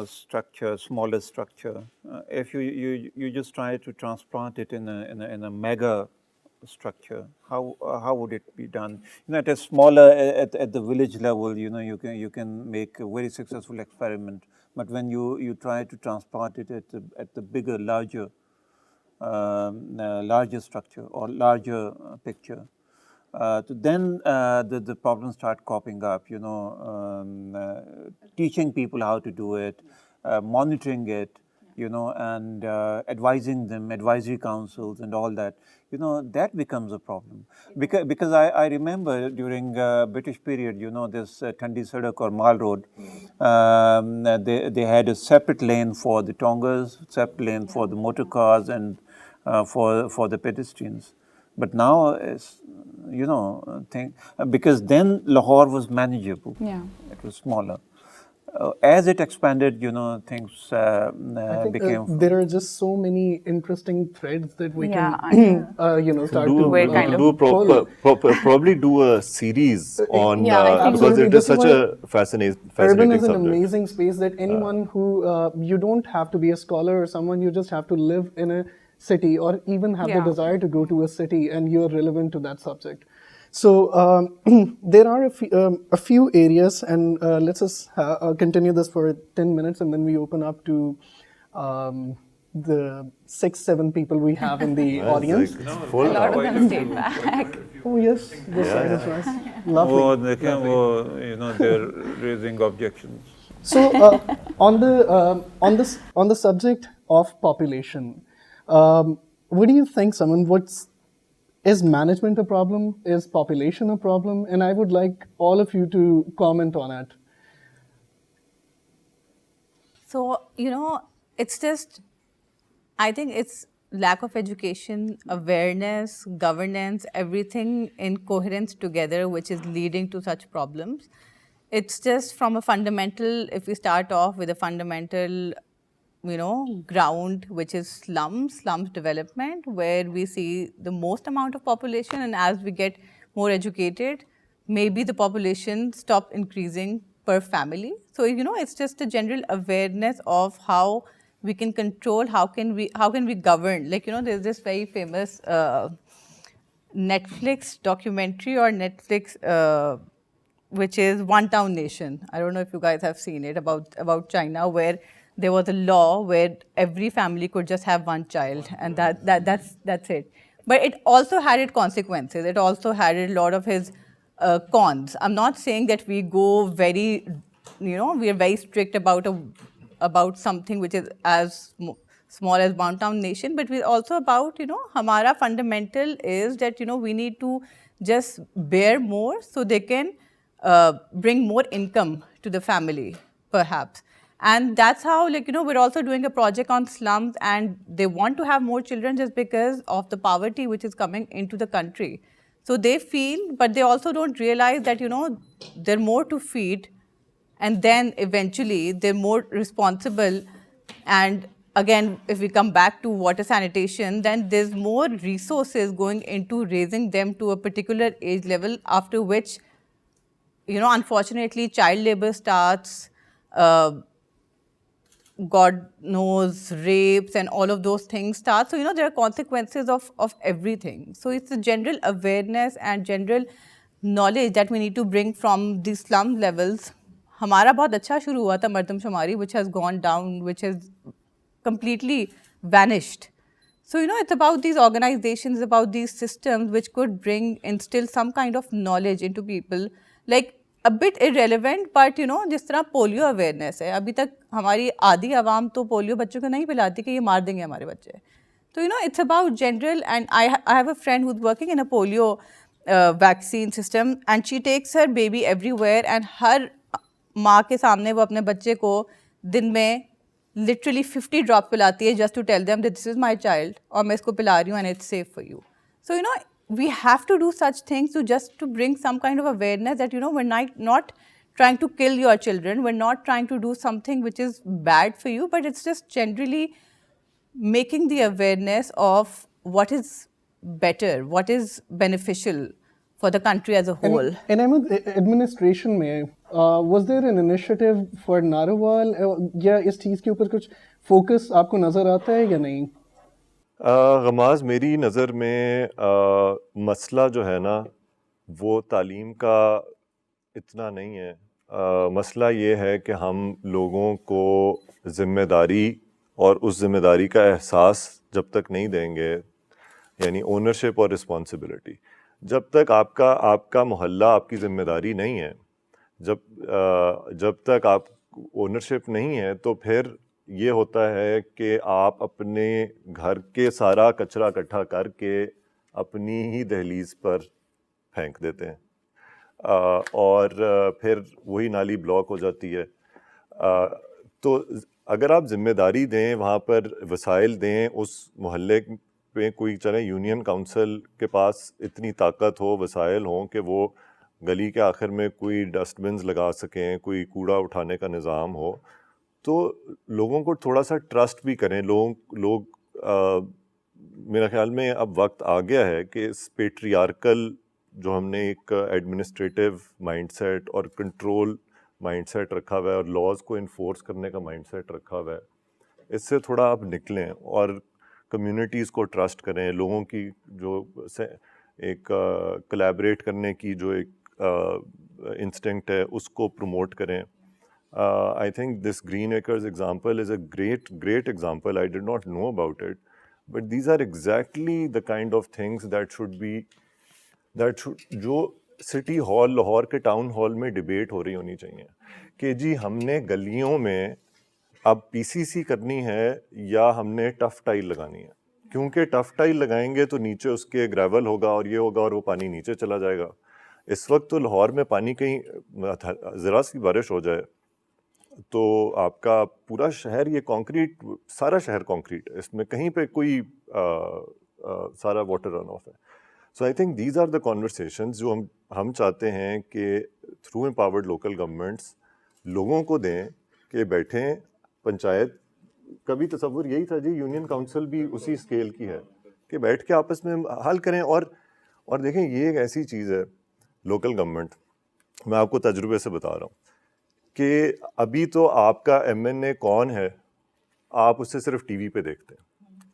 structure, smaller structure. If you just try to transplant it in a mega structure, how would it be done? You know, at a smaller, at the village level, you know, you can make a very successful experiment. But when you try to transplant it at the bigger, larger structure or larger picture, then the problems start cropping up. You know, teaching people how to do it, monitoring it, you know, and advising them, advisory councils and all that, you know, that becomes a problem. Because I remember during British period, you know, this Thandi Sadak or Mal Road, they had a separate lane for the Tongas, separate lane for the motor cars and for the pedestrians. But now, because then Lahore was manageable. Yeah. It was smaller. As it expanded, things I think became. there are just so many interesting threads that we Yeah, can, start to We're kind of probably do a series on Yeah, I think because absolutely. it This is is such why a fascinating urban is an subject. amazing space that anyone who you don't have to be a scholar or someone, you just have to live in a city or even have the Yeah. desire to go to a city and you're relevant to that subject. So there are a few areas, and let's just continue this for 10 minutes and then we open up to the 6-7 people we have in the audience. It's full a lot now. of them stayed back. Oh yes, this side is nice. Lovely. Oh, they're raising objections. So on the subject of population, what do you think, Saman? Is management a problem? Is population a problem? And I would like all of you to comment on it. So, it's just, I think it's lack of education, awareness, governance, everything in coherence together, which is leading to such problems. It's just from a fundamental, if we start off with a fundamental, ground, which is slums development, where we see the most amount of population, and as we get more educated, maybe the population stop increasing per family. So, it's just a general awareness of how we can control, how can we govern. Like, there's this very famous Netflix documentary or Netflix, which is One Town Nation. I don't know if you guys have seen it, about China, where there was a law where every family could just have one child, and that's it. But it also had its consequences. It also had a lot of its cons. I'm not saying that we go very, we are very strict about something which is as small as One Town Nation, but we're also about, hamara fundamental is that, we need to just bear more so they can bring more income to the family, perhaps. And that's how, we're also doing a project on slums, and they want to have more children just because of the poverty which is coming into the country. So they feel, but they also don't realize that, they're more to feed, and then eventually they're more responsible. And again, if we come back to water sanitation, then there's more resources going into raising them to a particular age level, after which, unfortunately, child labor starts, God knows, rapes and all of those things start. So, there are consequences of everything. So, it's a general awareness and general knowledge that we need to bring from the slum levels. हमारा बहुत अच्छा शुरू हुआ था मर्दमशुमारी, which has gone down, which has completely vanished. So, it's about these organizations, about these systems which could instill some kind of knowledge into people. Like, a bit irrelevant, but जिस तरह polio awareness है, अभी तक हमारी आधी आवाम तो polio बच्चों को नहीं पिलाती कि ये मार देंगे हमारे बच्चे. So, it's about general, and I have a friend who's working in a polio vaccine system, and she takes her baby everywhere, and हर माँ के सामने वो अपने बच्चे को दिन में literally 50 drops पिलाती है, just to tell them that this is my child, और मैं इसको पिला रही हूँ and it's safe for you. So, we have to do such things to bring some kind of awareness that, we're not trying to kill your children, we're not trying to do something which is bad for you, but it's just generally making the awareness of what is better, what is beneficial for the country as a whole. And I'm with administration में, was there an initiative for Narwhal या इस चीज़ के ऊपर कुछ focus आपको नज़र आता है या नहीं? गमाज, मेरी नज़र में मसला जो है ना वो तालीम का इतना नहीं है. मसला ये है कि हम लोगों को ज़िम्मेदारी और उस ज़िम्मेदारी का एहसास जब तक नहीं देंगे, यानी ओनरशिप और रिस्पॉन्सिबिलिटी, जब तक आपका मोहल्ला आपकी ज़िम्मेदारी नहीं है, जब तक आप ओनरशिप नहीं है, तो फिर ये होता है कि आप अपने घर के सारा कचरा इकट्ठा करके अपनी ही दहलीज पर फेंक देते हैं, और फिर वही नाली ब्लॉक हो जाती है. तो अगर आप ज़िम्मेदारी दें, वहाँ पर वसाइल दें, उस मोहल्ले پہ کوئی چلے یونین کاؤنسل کے پاس اتنی طاقت ہو, وسائل ہوں کہ وہ گلی کے آخر میں کوئی ڈسٹ بنز لگا سکیں, کوئی کوڑا اٹھانے کا نظام ہو, تو لوگوں کو تھوڑا سا ٹرسٹ بھی کریں. لوگ میرا خیال میں اب وقت آ گیا ہے کہ اس پیٹریارکل جو ہم نے ایک ایڈمنسٹریٹو مائنڈ سیٹ اور کنٹرول مائنڈ سیٹ رکھا ہوا ہے اور لاز کو انفورس کرنے کا مائنڈ سیٹ رکھا ہوا ہے, اس سے تھوڑا آپ نکلیں اور کمیونٹیز کو ٹرسٹ کریں. لوگوں کی جو ایک کلیبریٹ کرنے کی جو ایک انسٹنکٹ ہے اس کو پروموٹ کریں. I think this Green Acres example is a great example. I did not know about it, but these are exactly the kind of things that جو سٹی ہال لاہور کے ٹاؤن ہال میں debate ہو رہی ہونی چاہیے کہ جی ہم نے گلیوں میں اب پی سی سی کرنی ہے یا ہم نے ٹف ٹائل لگانی ہے, کیونکہ ٹف ٹائل لگائیں گے تو نیچے اس کے گریول ہوگا اور یہ ہوگا اور وہ پانی نیچے چلا جائے گا. اس وقت تو لاہور میں پانی کہیں ذرا سی بارش ہو جائے تو آپ کا پورا شہر یہ کانکریٹ, سارا شہر کانکریٹ ہے, اس میں کہیں پہ کوئی سارا واٹر رن آف ہے. So I think these are the conversations جو ہم چاہتے ہیں کہ تھرو امپاورڈ لوکل گورنمنٹس لوگوں کو دیں کہ بیٹھیں. پنچایت کا بھی تصور یہی تھا جی, یونین کاؤنسل بھی اسی اسکیل کی ہے کہ بیٹھ کے آپس میں حل کریں. اور دیکھیں یہ ایک ایسی چیز ہے لوکل گورنمنٹ, میں آپ کو تجربے سے بتا رہا ہوں کہ ابھی تو آپ کا ایم این اے کون ہے آپ اسے صرف ٹی وی پہ دیکھتے ہیں.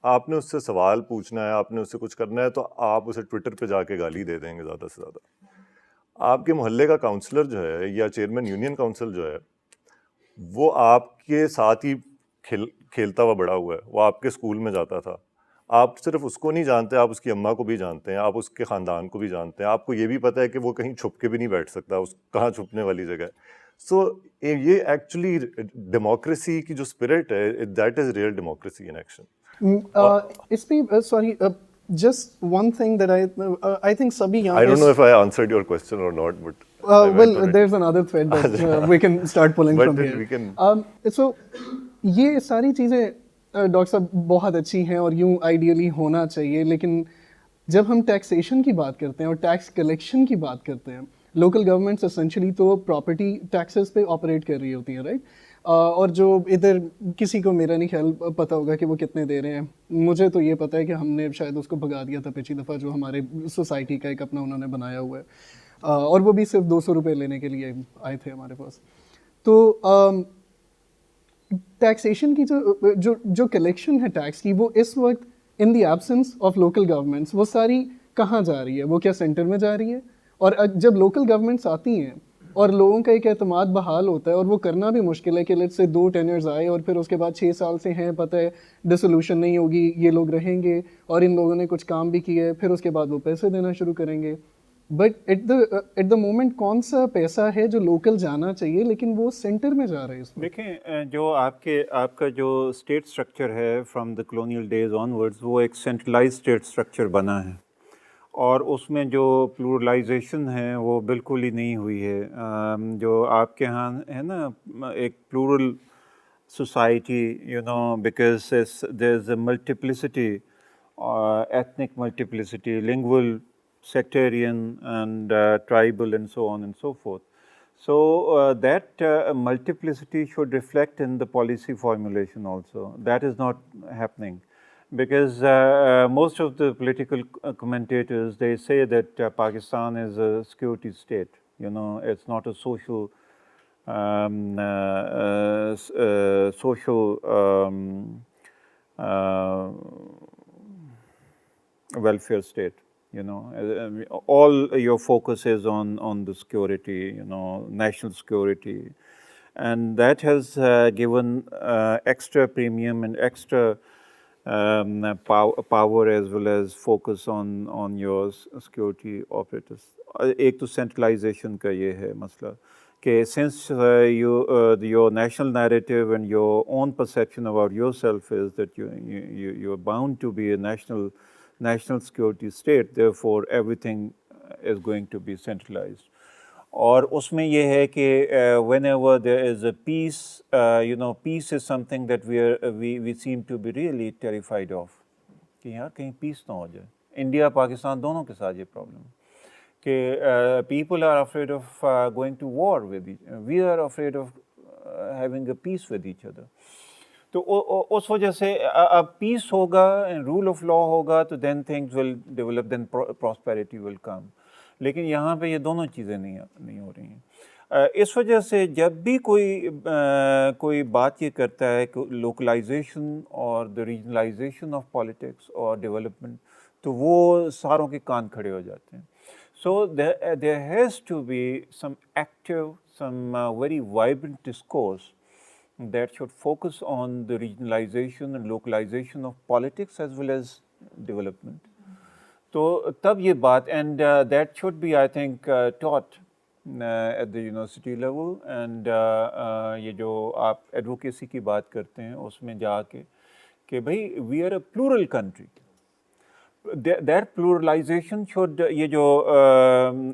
آپ نے اس سے سوال پوچھنا ہے, آپ نے اس سے کچھ کرنا ہے تو آپ اسے ٹویٹر پہ جا کے گالی دے دیں گے زیادہ سے زیادہ. آپ کے محلے کا کاؤنسلر جو ہے یا چیئرمین یونین کاؤنسل جو ہے وہ آپ کے ساتھ ہی کھیلتا ہوا بڑا ہوا ہے, وہ آپ کے اسکول میں جاتا تھا. آپ صرف اس کو نہیں جانتے, آپ اس کی اماں کو بھی جانتے ہیں, آپ اس کے خاندان کو بھی جانتے ہیں. آپ کو یہ بھی پتہ ہے کہ وہ کہیں چھپ کے بھی نہیں بیٹھ سکتا, اس کہاں چھپنے والی جگہ ہے. سو یہ ایکچولی ڈیموکریسی کی جو اسپرٹ ہے, that is real democracy in action. اس پہ sorry just one thing that I think sabhi yahan I don't know if I answered your question or not, but well there's another thread that we can start pulling from here. We can so یہ ساری چیزیں doctor صاحب بہت اچھی ہیں اور یوں ideally ہونا چاہیے, لیکن جب ہم ٹیکسیشن کی بات کرتے ہیں اور ٹیکس کلیکشن کی بات کرتے ہیں, لوکل گورنمنٹس اسینشلی تو پراپرٹی ٹیکسز پہ آپریٹ کر رہی ہوتی ہیں, رائٹ. اور جو ادھر کسی کو میرا نہیں خیال پتہ ہوگا کہ وہ کتنے دے رہے ہیں. مجھے تو یہ پتہ ہے کہ ہم نے شاید اس کو بھگا دیا تھا پچھلی دفعہ, جو ہمارے سوسائٹی کا ایک اپنا انہوں نے بنایا ہوا ہے, اور وہ بھی صرف 200 روپے لینے کے لیے آئے تھے ہمارے پاس. تو ٹیکسیشن کی جو کلیکشن ہے ٹیکس کی, وہ اس وقت in the absence of local governments وہ ساری کہاں جا رہی ہے؟ وہ کیا سینٹر میں جا رہی ہے؟ اور جب لوکل گورنمنٹس آتی ہیں اور لوگوں کا ایک اعتماد بحال ہوتا ہے, اور وہ کرنا بھی مشکل ہے کہ لیٹ سے 2 ٹینرز آئے اور پھر اس کے بعد 6 سال سے ہیں, پتہ ہے ڈسولوشن نہیں ہوگی, یہ لوگ رہیں گے اور ان لوگوں نے کچھ کام بھی کیا ہے, پھر اس کے بعد وہ پیسے دینا شروع کریں گے. بٹ ایٹ دا مومنٹ کون سا پیسہ ہے جو لوکل جانا چاہیے لیکن وہ سینٹر میں جا رہا ہے؟ اس میں دیکھیں, جو آپ کا جو اسٹیٹ اسٹرکچر ہے from the colonial days onwards, وہ ایک سینٹرلائز اسٹیٹ اسٹرکچر بنا ہے, اور اس میں جو پلورلائزیشن ہے وہ بالکل ہی نہیں ہوئی ہے. جو آپ کے ہاں ہے نا ایک plural society, you know, because there is a multiplicity, ethnic multiplicity, lingual, sectarian and tribal and so on and so forth. So that multiplicity should reflect in the policy formulation also. That is not happening because most of the political commentators, they say that Pakistan is a security state. You know, it's not a social welfare state. You know, all your focus is on the security, you know, national security, and that has given extra premium and extra power as well as focus on your security operators. ایک تو centralization کا یہ ہے مسئلہ کہ since your national narrative and your own perception about yourself is that you're bound to be a national security state, therefore everything is going to be centralized. اور اس میں یہ ہے کہ whenever there is a peace, you know, peace is something that we seem to be really terrified of. کہ یار کہیں پیس نہ ہو جائے. انڈیا پاکستان دونوں کے ساتھ یہ پرابلم ہے کہ people are afraid of going to war with we are afraid of having a peace with each other. تو اس وجہ سے اب پیس ہوگا, رول آف لا ہوگا, تو then things will develop, then prosperity will come. لیکن یہاں پہ یہ دونوں چیزیں نہیں ہو رہی ہیں. اس وجہ سے جب بھی کوئی بات یہ کرتا ہے کہ لوکلائزیشن اور دا ریجنلائزیشن آف پالیٹکس اور ڈیولپمنٹ, تو وہ ساروں کے کان کھڑے ہو جاتے ہیں. سو there has to be some active, some very vibrant discourse that should focus on the regionalization and localization of politics as well as development. تو تب یہ بات, and that should be I think taught at the university level, and یہ جو آپ advocacy کی بات کرتے ہیں اس میں جا کے کہ بھائی we are a plural country. That pluralization should, یہ جو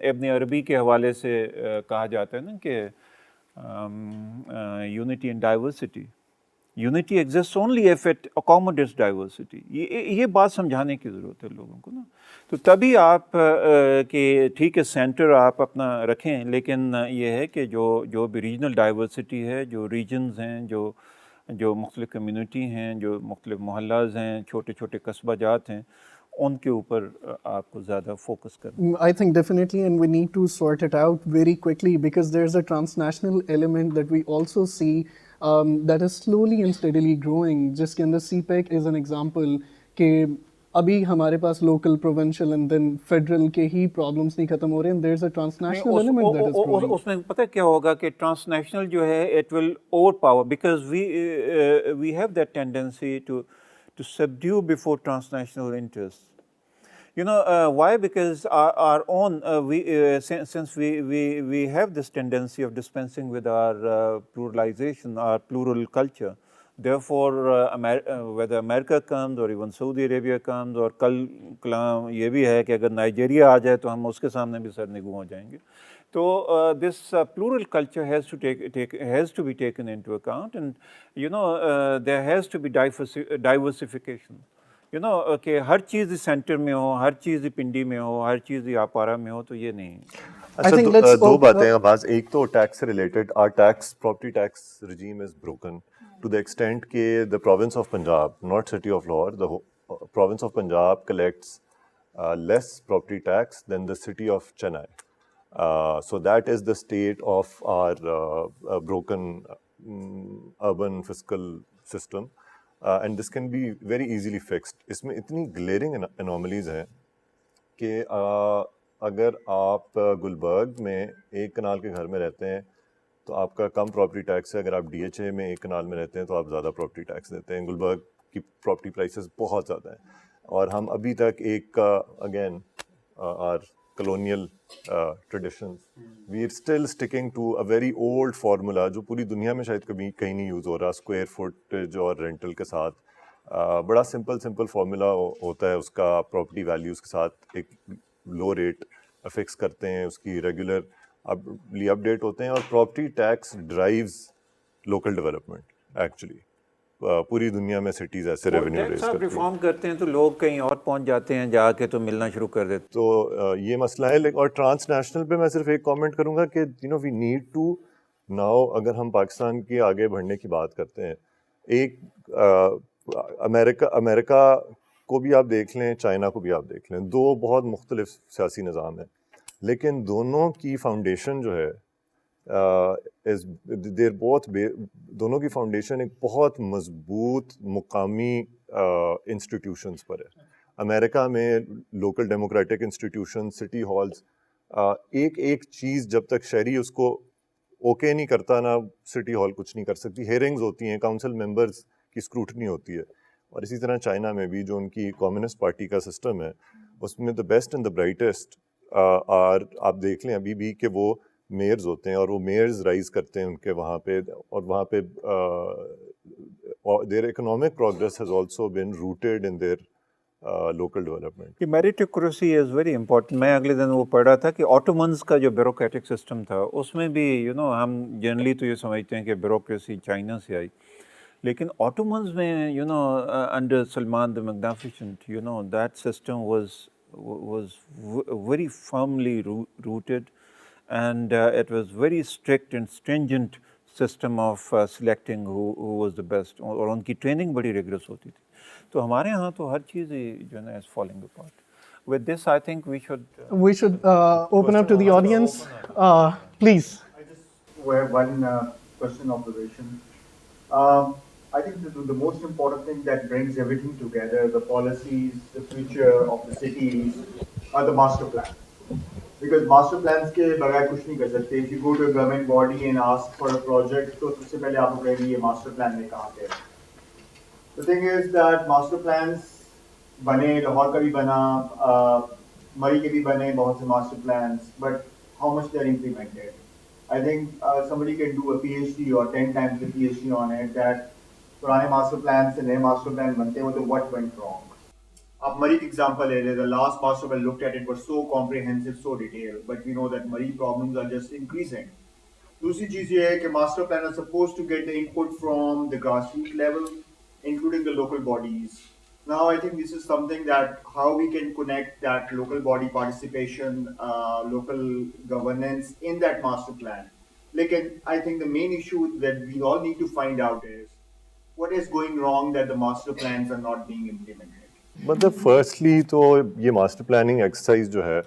ابن عربی کے حوالے سے کہا جاتا ہے نا کہ unity and diversity. Unity exists only if it accommodates diversity. یہ بات سمجھانے کی ضرورت ہے لوگوں کو نا. تو تبھی آپ کہ ٹھیک ہے سینٹر آپ اپنا رکھیں, لیکن یہ ہے کہ جو بھی ریجنل ڈائیورسٹی ہے, جو ریجنز ہیں, جو مختلف کمیونٹی ہیں, جو مختلف محلاز ہیں, چھوٹے چھوٹے قصبہ جات ہیں, ان کے اوپر آپ کو زیادہ فوکس کرنا. I think definitely, and we need to sort it out very quickly because there's a transnational element that we also see that is slowly and steadily growing. جس کے اندر CPEC is an example کہ ابھی ہمارے پاس local, provincial and then federal کے ہی problems نہیں ختم ہو رہے, and there's a transnational element that is growing. اس میں پتہ کیا ہوگا کہ ٹرانسنیشنل جو ہے it will overpower because we have that tendency to subdue before transnational interests. You know why? Because our own since we have this tendency of dispensing with our pluralization, our plural culture. Therefore, whether America comes or even Saudi Arabia comes, or کل کلام یہ بھی ہے کہ اگر Nigeria آ جائے تو ہم اس کے سامنے بھی سرنگوں ہو جائیں گے. تو this plural culture has to be taken into account, and there has to be diversification. کہ ہر چیز سینٹر میں ہو, ہر چیز پنڈی میں ہو, ہر چیز آپارا میں ہو, تو یہ نہیں. اچھا, دو باتیں آواز. ایک تو ٹیکس سے related, our property tax regime is broken to the extent کہ the province of Punjab, not city of Lahore, the province of Punjab collects less property tax than the city of Chennai. So that is the state of our broken urban fiscal system. And this can be very easily fixed. اس میں اتنی glaring anomalies ہیں کہ اگر آپ گلبرگ میں ایک کنال کے گھر میں رہتے ہیں تو آپ کا کم پراپرٹی ٹیکس ہے. اگر آپ DHA میں ایک کنال میں رہتے ہیں تو آپ زیادہ پراپرٹی ٹیکس دیتے ہیں. گلبرگ کی پراپرٹی پرائسز بہت زیادہ ہیں, اور ہم ابھی تک ایک again are colonial traditions, we are still sticking to a very old formula جو پوری دنیا میں شاید کبھی کہیں نہیں یوز ہو رہا. اسکوائر فٹیج اور رینٹل کے ساتھ بڑا سمپل فارمولا ہوتا ہے اس کا. پراپرٹی ویلیوز کے ساتھ ایک لو ریٹ فکس کرتے ہیں, اس کی ریگولر اپڈیٹ ہوتے ہیں, اور property tax drives local development actually. پوری دنیا میں سٹیز ایسے ریونیو ریز کرتے ہیں. ریفارم کرتے ہیں تو لوگ کہیں اور پہنچ جاتے ہیں, جا کے تو ملنا شروع کر دیتے. تو یہ مسئلہ ہے. اور ٹرانس نیشنل پہ میں صرف ایک کامنٹ کروں گا کہ وی نیڈ ٹو ناؤ, اگر ہم پاکستان کے آگے بڑھنے کی بات کرتے ہیں, ایک امریکہ کو بھی آپ دیکھ لیں, چائنا کو بھی آپ دیکھ لیں, دو بہت مختلف سیاسی نظام ہیں, لیکن دونوں کی فاؤنڈیشن جو ہے دونوں کی فاؤنڈیشن ایک بہت مضبوط مقامی انسٹیٹیوشنس پر ہے. امریکہ میں local democratic institution, city halls, ایک چیز جب تک شہری اس کو اوکے نہیں کرتا نا, سٹی ہال کچھ نہیں کر سکتی. ہیئرنگز ہوتی ہیں, کاؤنسل ممبرز کی اسکروٹنی ہوتی ہے. اور اسی طرح چائنا میں بھی جو ان کی کمیونسٹ پارٹی کا سسٹم ہے, اس میں the best and the brightest آپ دیکھ لیں ابھی بھی کہ وہ میئرز ہوتے ہیں, اور وہ میئرز رائز کرتے ہیں ان کے وہاں پہ, اور وہاں پہ their economic progress has also been rooted in their local development. کہ میریٹوکریسی از ویری امپورٹنٹ. میں اگلے دن وہ پڑھ رہا تھا کہ آٹومنز کا جو بیوروکریٹک سسٹم تھا اس میں بھی ہم جنرلی تو یہ سمجھتے ہیں کہ بیوروکریسی چائنا سے آئی, لیکن Ottomans میں under Salman the Magnificent, that system was very firmly rooted, and it was very strict and stringent system of selecting who was the best, اور ان کی ٹریننگ بڑی ریگولس ہوتی تھی. تو ہمارے یہاں تو ہر چیز ہی is falling apart. With this, I think we should open up to the audience. Please. I just have one question observation. I think the most important thing that brings everything together, the policies, the future of the cities, are the master plans. Because master plans کے بغیر کچھ نہیں کر سکتے. If you go to a government body and ask for a project, تو سب سے پہلے آپ کو کہیں گے یہ master plan میں کہاں پہ ہے. The thing is that master plans بنے, لاہور کا بھی بنا, مری کے بھی بنے بہت سے master plans, but how much they are implemented. I think somebody can do a PhD or 10 times the PhD on it, that پرانے ماسٹر پلان سے نئے ماسٹر پلان بنتے ہیں تو what went wrong. آپ مری کی ایگزامپل لے لیں. The last master plan looked at it was so comprehensive, so detailed, but we know that Murray problems are just increasing. دوسری چیز یہ ہے کہ master plan are supposed to get the input from the grassroots level, including the local bodies. Now I think this is something that how we can connect that local body participation, local governance in that master plan. Lekin I think the main issue that we all need to find out is what is going wrong that the master plans are not being implemented. مطلب firstly تو یہ master planning exercise جو ہے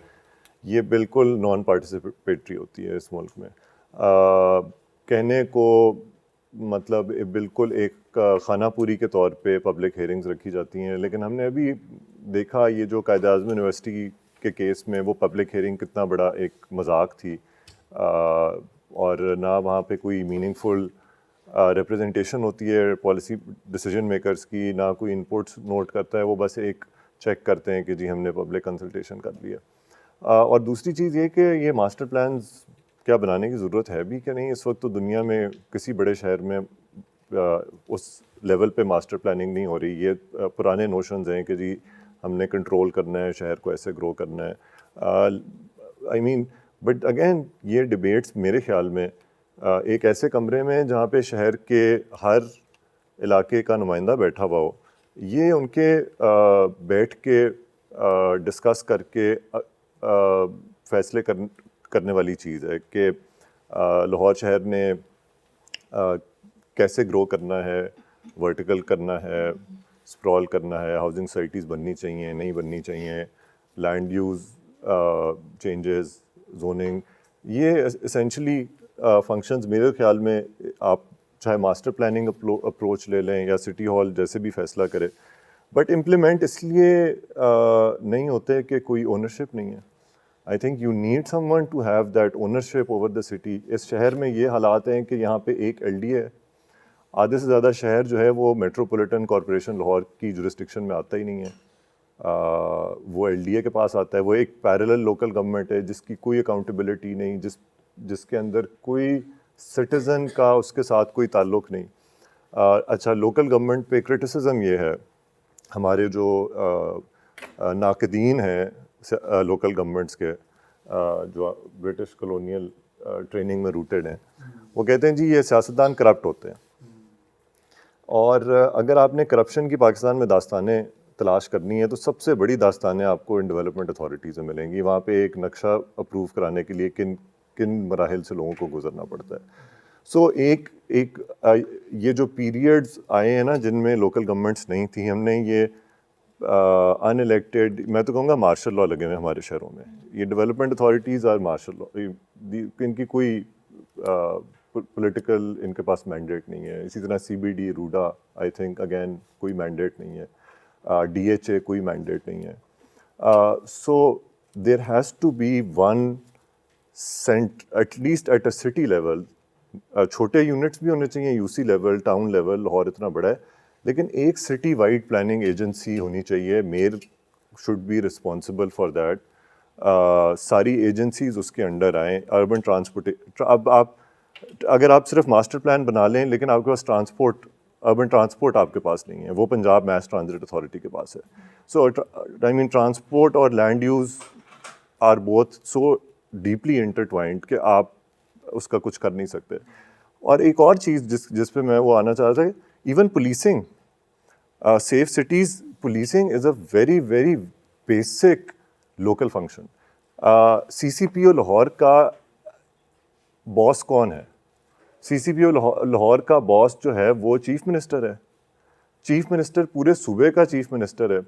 یہ بالکل naan participatory ہوتی ہے اس ملک میں. کہنے کو مطلب بالکل ایک خانہ پوری کے طور پہ پبلک ہیئرنگز رکھی جاتی ہیں, لیکن ہم نے ابھی دیکھا یہ جو قائد اعظم یونیورسٹی کے کیس میں وہ پبلک ہیئرنگ کتنا بڑا ایک مذاق تھی, اور نہ وہاں پہ کوئی میننگ فل ریپرزنٹیشن ہوتی ہے پالیسی ڈیسیجن میکرز کی, نہ کوئی انپوٹس نوٹ کرتا ہے, وہ بس ایک چیک کرتے ہیں کہ جی ہم نے پبلک کنسلٹیشن کر لیا. اور دوسری چیز یہ کہ یہ ماسٹر پلانز کیا بنانے کی ضرورت ہے بھی کہ نہیں. اس وقت تو دنیا میں کسی بڑے شہر میں اس لیول پہ ماسٹر پلاننگ نہیں ہو رہی. یہ پرانے نوشنز ہیں کہ جی ہم نے کنٹرول کرنا ہے, شہر کو ایسے گرو کرنا ہے. آئی مین بٹ اگین یہ ڈبیٹس میرے خیال میں ایک ایسے کمرے میں جہاں پہ شہر کے ہر علاقے کا نمائندہ بیٹھا ہوا ہو, یہ ان کے بیٹھ کے ڈسکس کر کے فیصلے کرنے والی چیز ہے کہ لاہور شہر نے کیسے گرو کرنا ہے, ورٹیکل کرنا ہے, اسپرال کرنا ہے, ہاؤسنگ سوسائٹیز بننی چاہیے نہیں بننی چاہیے, لینڈ یوز چینجز, زوننگ. یہ اسینشلی فنکشنز میرے خیال میں آپ چاہے ماسٹر پلاننگ اپروچ لے لیں یا سٹی ہال جیسے بھی فیصلہ کرے, بٹ امپلیمنٹ اس لیے نہیں ہوتے کہ کوئی اونرشپ نہیں ہے. I think you need someone to have that ownership over the city. اس شہر میں یہ حالات ہیں کہ یہاں پہ ایک ایل ڈی ہے, آدھے سے زیادہ شہر جو ہے وہ میٹروپولیٹن کارپوریشن لاہور کی جورسڈکشن میں آتا ہی نہیں ہے, وہ ایل ڈی اے کے پاس آتا ہے. وہ ایک پیرلل لوکل گورنمنٹ ہے جس کی کوئی اکاؤنٹیبلٹی نہیں, جس کے اندر کوئی سٹیزن کا اس کے ساتھ کوئی تعلق نہیں. اچھا, لوکل گورنمنٹ پہ کرٹیسزم یہ ہے ہمارے جو ناقدین ہیں لوکل گورنمنٹس کے, جو برٹش کلونیل ٹریننگ میں روٹیڈ ہیں, وہ کہتے ہیں جی یہ سیاستدان کرپٹ ہوتے ہیں. اور اگر آپ نے کرپشن کی پاکستان میں داستانیں تلاش کرنی ہے تو سب سے بڑی داستانیں آپ کو ان ڈیولپمنٹ اتھارٹیز میں ملیں گی. وہاں پہ ایک نقشہ اپروو کرانے کے لیے کن مراحل سے لوگوں کو گزرنا پڑتا ہے. سو ایک یہ جو پیریڈز آئے ہیں نا جن میں لوکل گورنمنٹس نہیں تھیں, ہم نے یہ ان الیکٹڈ, میں تو کہوں گا مارشل لا لگے ہوئے ہمارے شہروں میں. یہ ڈیولپمنٹ اتھارٹیز اور مارشل لا, ان کی کوئی پولیٹیکل ان کے پاس مینڈیٹ نہیں ہے. اسی طرح C B D, RUDA, I think again کوئی مینڈیٹ نہیں ہے. ڈی ایچ اے کوئی مینڈیٹ نہیں ہے. So there has to be one cent at least at a city level. چھوٹے یونٹس بھی ہونے چاہیے, U C level, town level, Lahore اتنا بڑا ہے, لیکن ایک سٹی وائڈ پلاننگ ایجنسی ہونی چاہیے. Mayor should be responsible for that. ساری ایجنسیز اس کے انڈر آئیں. اربن اب اگر آپ صرف ماسٹر پلان بنا لیں لیکن آپ کے پاس اربن ٹرانسپورٹ آپ کے پاس نہیں ہے, وہ پنجاب میس ٹرانزٹ اتھارٹی کے پاس ہے. سو آئی مین ٹرانسپورٹ اور land use are both so deeply intertwined کہ آپ اس کا کچھ کر نہیں سکتے. اور ایک اور چیز جس پہ میں وہ آنا چاہ رہا تھا Even policing, safe cities policing is a very, very basic local function. CCPO Lahore کا باس کون ہے؟ سی سی پی او لاہور کا باس جو ہے وہ چیف منسٹر ہے. چیف منسٹر پورے صوبے کا چیف منسٹر ہے.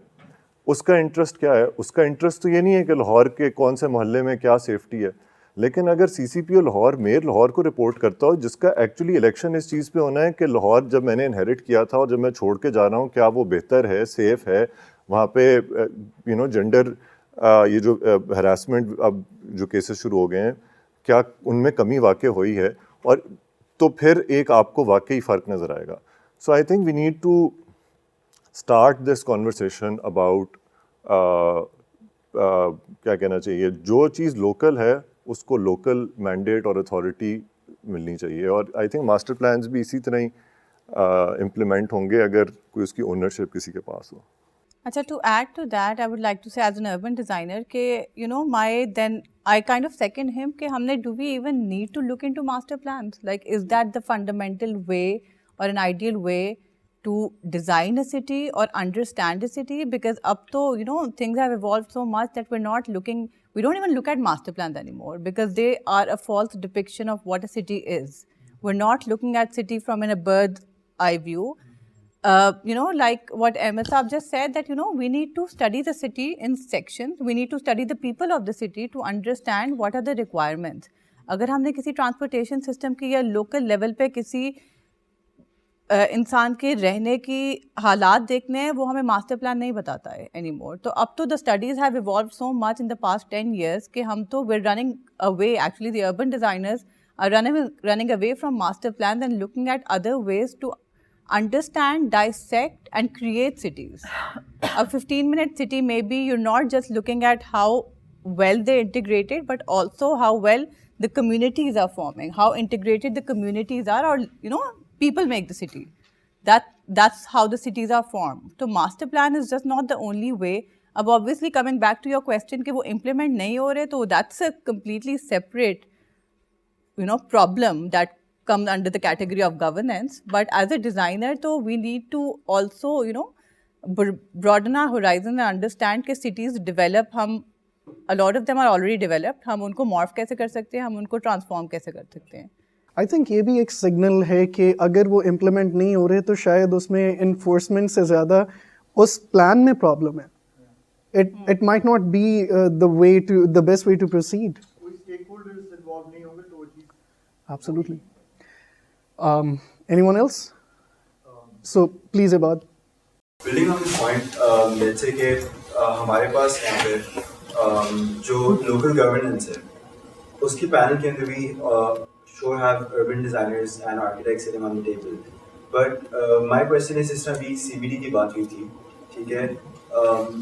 اس کا انٹرسٹ کیا ہے؟ اس کا انٹرسٹ تو یہ نہیں ہے کہ لاہور کے کون سے محلے میں کیا سیفٹی ہے, لیکن اگر سی سی پی او لاہور میئر لاہور کو رپورٹ کرتا ہو, جس کا ایکچولی الیکشن اس چیز پہ ہونا ہے کہ لاہور جب میں نے انہیریٹ کیا تھا اور جب میں چھوڑ کے جا رہا ہوں کیا وہ بہتر ہے, سیف ہے, وہاں پہ جینڈر یہ جو ہراسمنٹ اب جو کیسز شروع ہو گئے ہیں کیا ان میں کمی واقع ہوئی ہے, اور تو پھر ایک آپ کو واقعی فرق نظر آئے گا. So I think we need to start this conversation about کیا کہنا چاہیے, جو چیز لوکل ہے اس کو لوکل مینڈیٹ اور اتھارٹی ملنی چاہیے, اور آئی تھنک ماسٹر پلانز بھی اسی طرح ہی امپلیمنٹ ہوں گے اگر کوئی اس کی اونرشپ کسی کے پاس ہو. Acha, to add to that, I would like to say as an urban designer ke, I kind of second him ke do we even need to look into master plans? Like, is that the fundamental way or an ideal way to design a city or understand a city? Because up to, things have evolved so much that we don't even look at master plans anymore because they are a false depiction of what a city is. We're not looking at city from a bird's eye view. Like what Ahmed Saab just said, that, we need to study the city in sections. We need to study the people of the city to understand what are the requirements. اگر ہم نے کسی transportation system کی یا local level پہ کسی انسان کے رہنے کی حالات دیکھنے ہیں, وہ ہمیں ماسٹر پلان نہیں بتاتا ہے اینی مور. تو اب تو the studies have evolved so much in the past 10 years کہ ہم تو where running away, actually the urban designers are running away from master plans and looking at other ways to understand, dissect and create cities. A 15-minute city, maybe you're not just looking at how well they integrated, but also how well the communities are forming, how integrated the communities are, or people make the city. That's how the cities are formed. So master plan is just not the only way. Ab obviously coming back to your question کہ وہ implement نہیں ہو رہے, تو that's a completely separate problem that comes under the category of governance. But as a designer, so we need to also, broaden our horizon and understand کہ cities develop, a lot of them are already developed, ہم ان کو morph کیسے کر سکتے ہیں, ہم ان کو transform کیسے کر سکتے ہیں. آئی تھنک یہ بھی ایک سگنل ہے کہ اگر وہ امپلیمنٹ نہیں ہو رہے تو شاید اس میں انفورسمنٹ سے زیادہ اس پلان میں پرابلم ہے. It might not be the best way to proceed. Absolutely. Anyone else? So please, Abad. Building on this point, let's say کہ ہمارے پاس یہاں پہ جو لوکل گورننس ہے اس کی پینل کے اندر بھی sure have urban designers and architects sitting on the table. But my question is, اس طرح بھی CBD کی بات ہوئی تھی, ٹھیک ہے,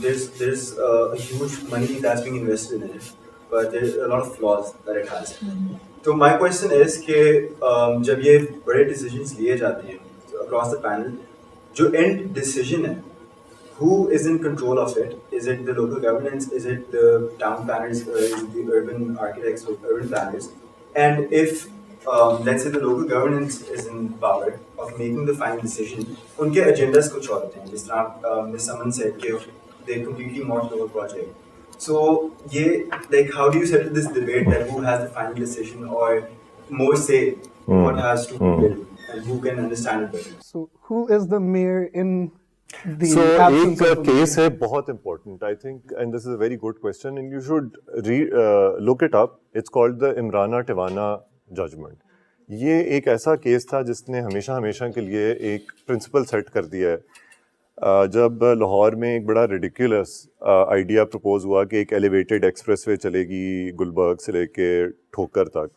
there's a huge money that's being invested in it, but there's a lot of flaws that it has. تو my question is کہ جب یہ بڑے ڈیسیجنس لیے جاتے ہیں across the panel, جو end decision ہے, who is in control of it? Is it the local governance? Is it the town planners? Is it the urban architects or urban planners? And if let's say the local governance is in power of making the final decision, ان کے agendas کچھ اور ہوتے ہیں, جس طرح Ms. Aman said کہ they completely morph the whole project. So like how do you settle this debate that who has the final decision or more say what has to be built and who can understand it better? So who is the mayor in the So absence ایک of a case mayor? ہے بہت important I think, and this is a very good question and you should look it up. It's called the Imrana Tiwana judgment. یہ ایک ایسا case تھا جس نے ہمیشہ کے لیے ایک پرنسپل سیٹ کر دیا ہے. جب لاہور میں ایک بڑا ریڈیکولس آئیڈیا پرپوز ہوا کہ ایک ایلیویٹڈ ایکسپریس وے چلے گی گلبرگ سے لے کے ٹھوکر تک,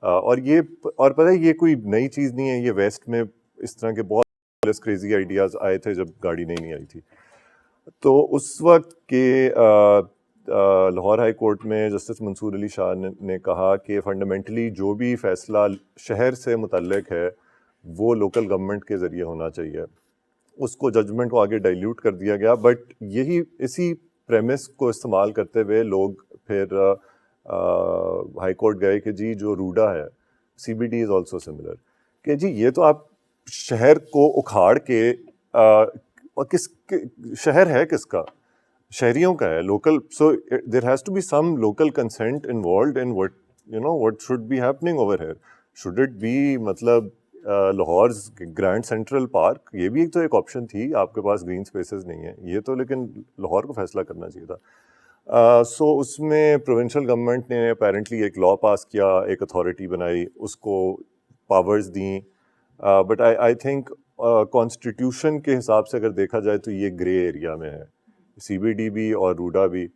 اور پتہ ہے یہ کوئی نئی چیز نہیں ہے, یہ ویسٹ میں اس طرح کے بہت کریزی آئیڈیاز آئے تھے جب گاڑی نہیں آئی تھی. تو اس وقت کے لاہور ہائی کورٹ میں جسٹس منصور علی شاہ نے کہا کہ فنڈامنٹلی جو بھی فیصلہ شہر سے متعلق ہے وہ لوکل گورنمنٹ کے ذریعے ہونا چاہیے. اس کو ججمنٹ کو آگے ڈائلیوٹ کر دیا گیا, بٹ اسی پریمس کو استعمال کرتے ہوئے لوگ پھر ہائی کورٹ گئے کہ جی جو روڈا ہے CBD از آلسو سملر, کہ جی یہ تو آپ شہر کو اکھاڑ کے اور شہر ہے کس کا؟ شہریوں کا ہے, local. So there has to be some local consent involved in what should be happening over here. Should it be مطلب لاہورز گرینڈ سینٹرل پارک, یہ بھی ایک تو ایک آپشن تھی, آپ کے پاس گرین اسپیسیز نہیں ہیں, یہ تو لیکن لاہور کو فیصلہ کرنا چاہیے تھا. سو اس میں پروونشل گورنمنٹ نے اپیرنٹلی ایک لا پاس کیا, ایک اتھارٹی بنائی, اس کو پاورز دیں, بٹ آئی تھنک کانسٹیٹیوشن کے حساب سے اگر دیکھا جائے تو یہ گرے ایریا میں ہے, سی بی ڈی بھی اور روڈا بھی,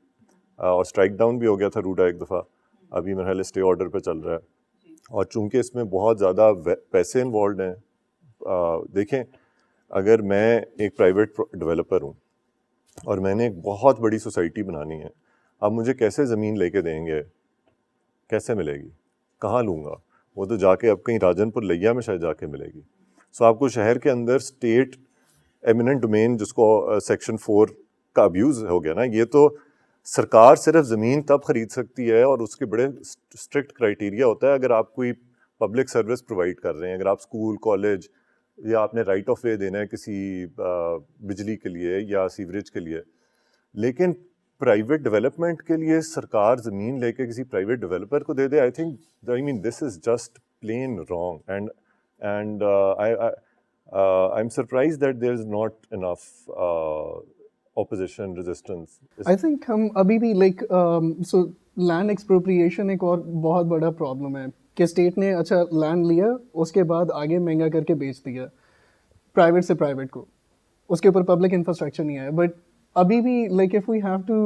اور اسٹرائک ڈاؤن بھی ہو گیا تھا روڈا ایک دفعہ, ابھی میرا خیال اسٹے آرڈر پہ چل رہا ہے. اور چونکہ اس میں بہت زیادہ پیسے انوالوڈ ہیں, دیکھیں اگر میں ایک پرائیویٹ ڈیولپر ہوں اور میں نے ایک بہت بڑی سوسائٹی بنانی ہے, اب مجھے کیسے زمین لے کے دیں گے, کیسے ملے گی, کہاں لوں گا؟ وہ تو جا کے اب کہیں راجن پور لیا میں شاید جا کے ملے گی. سو آپ کو شہر کے اندر اسٹیٹ ایمیننٹ ڈومین جس کو سیکشن 4 کا ابیوز ہو گیا نا, یہ تو سرکار صرف زمین تب خرید سکتی ہے, اور اس کے بڑے اسٹرکٹ کرائٹیریا ہوتا ہے. اگر آپ کوئی پبلک سروس پرووائڈ کر رہے ہیں, اگر آپ اسکول, کالج, یا آپ نے رائٹ آف وے دینا ہے کسی بجلی کے لیے یا سیوریج کے لیے, لیکن پرائیویٹ ڈیولپمنٹ کے لیے سرکار زمین لے کے کسی پرائیویٹ ڈیولپر کو دے دے, I mean this is just plain wrong. And I am surprised that there is not enough opposition, resistance. I think ہم ابھی بھی لائک سو لینڈ ایکسپروپریشن ایک اور بہت بڑا پرابلم ہے کہ اسٹیٹ نے اچھا لینڈ لیا, اس کے بعد آگے مہنگا کر کے بیچ دیا پرائیویٹ سے پرائیویٹ کو, اس کے اوپر پبلک انفراسٹرکچر نہیں ہے. بٹ ابھی بھی like if we have to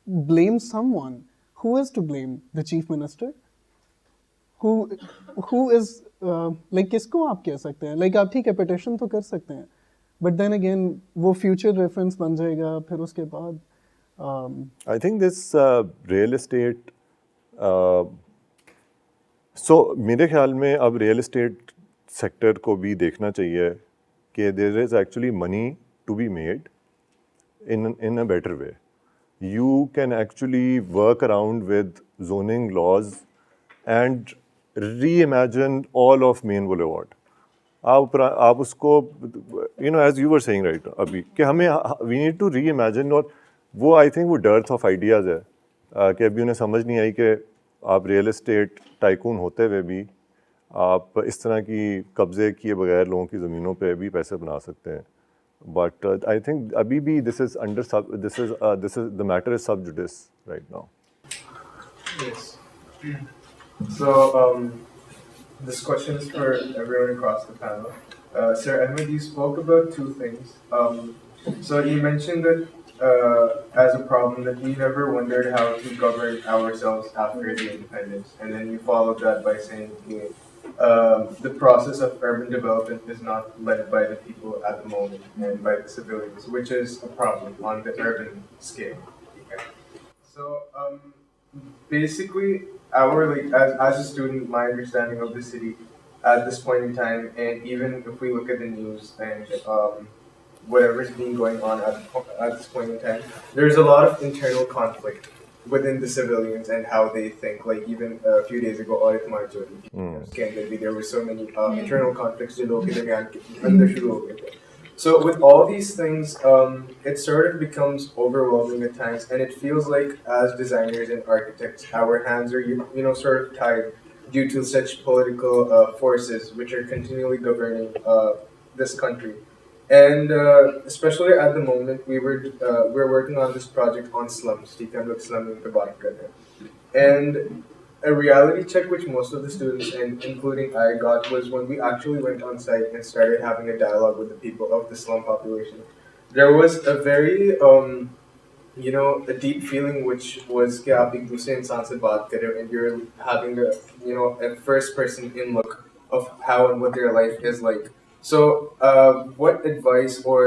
blame someone, who is to blame? The chief minister? Who is like کس کو آپ کہہ سکتے ہیں؟ لائک آپ ٹھیک ہے پیٹیشن تو کر سکتے ہیں, بٹ دین اگین وہ فیوچر ریفرنس بن جائے گا پھر اس کے بعد. I think this real estate, so میرے خیال میں اب ریئل اسٹیٹ سیکٹر کو بھی دیکھنا چاہیے کہ there is actually money to be made in a better way. You can actually work around with zoning laws and reimagine all of Main Boulevard. آپ اس کو as you were seeing right ابھی کہ ہمیں we need to reimagine, اور وہ I think وہ dearth of ideas ہے کہ ابھی انہیں سمجھ نہیں آئی کہ آپ ریئل اسٹیٹ ٹائکون ہوتے ہوئے بھی آپ اس طرح کی قبضے کیے بغیر لوگوں کی زمینوں پہ بھی پیسے بنا سکتے ہیں. بٹ آئی تھنک ابھی بھی دس از the matter is sub judice right now. Yes. So this question is for everyone across the panel. Sir Ahmed, you spoke about two things. So you mentioned that as a problem that we never wondered how to govern ourselves after the independence, and then you followed that by saying the process of urban development is not led by the people at the moment and by the civilians, which is a problem on the urban scale. Okay. So basically, as a student, my understanding of the city at this point in time, and even if we look at the news and whatever's been going on at this point in time, there's a lot of internal conflict within the civilians and how they think. Like even a few days ago, audit march, there were so many internal conflicts. So with all these things, it sort of becomes overwhelming at times, and it feels like as designers and architects, our hands are sort of tied due to such political forces which are continually governing this country. And especially at the moment, we're working on this project on slums. Dehleez Ki Baat. And a reality check which most of the students, and including I, got was when we actually went on site and started having a dialogue with the people of the slum population. There was a very a deep feeling which was کہ آپ ایک دوسرے انسان سے بات کر رہے ہو and you're having a first person in look of how and what their life is like. So what advice or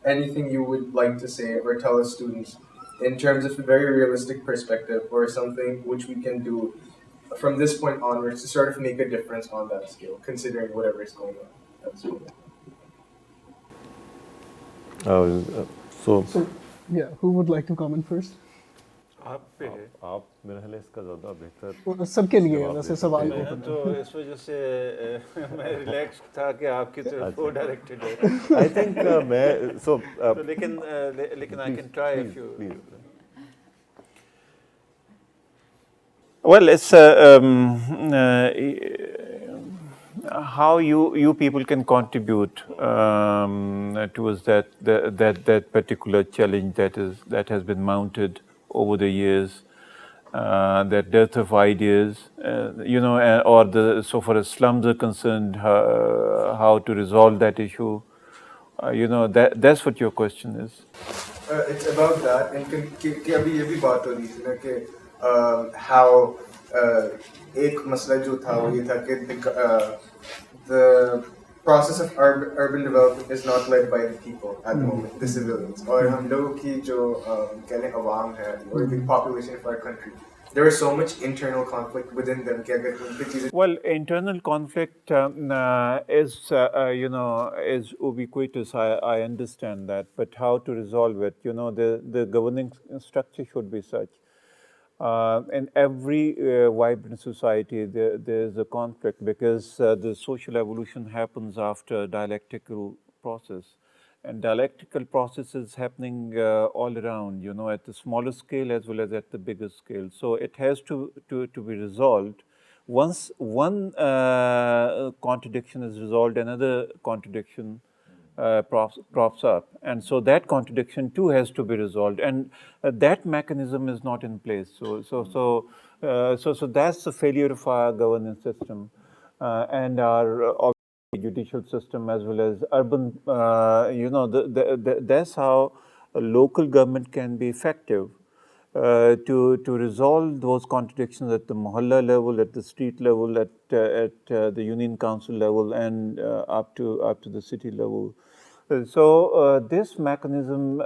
anything you would like to say or tell us students in terms of a very realistic perspective or something which we can do from this point onwards to sort of make a difference on that scale, considering whatever is going on? That's So yeah, who would like to comment first? आप पे है। आप मेरे ख्याल इसका ज़्यादा बेहतर सबके लिए जवाब वैसे दे सवाल सकते हैं। मैं open तो है। इस वजह से मैं रिलैक्स था कि आपकी तरफ वो डायरेक्टेड है। I think मैं तो लेकिन I can try if you please. Well, it's how you people can contribute towards that particular challenge that has been mounted over the years, that dearth of ideas, or so far as slums are concerned, how to resolve that issue. That's what your question is. It's about that and कि अभी ये भी बात हो रही थी ना कि how एक मसला जो था वो ये था कि the process of urban development is not led by the people at the moment, the civilians. और हम लोगों की जो कहने अवाम है or the population of our country, there is so much internal conflict within them कि अगर उन पे चीजें Well, internal conflict is ubiquitous. I understand that, but how to resolve it? The governing structure should be such. In every vibrant society, there is a conflict because the social evolution happens after a dialectical process. And dialectical process is happening all around, at the smaller scale as well as at the bigger scale. So it has to be resolved. Once one contradiction is resolved, another contradiction props up, and so that contradiction too has to be resolved, and that mechanism is not in place. So that's the failure of our governance system and our judicial system as well as urban. That's how a local government can be effective. To resolve those contradictions at the mohalla level, at the street level, at the union council level, and up to the city level. So this mechanism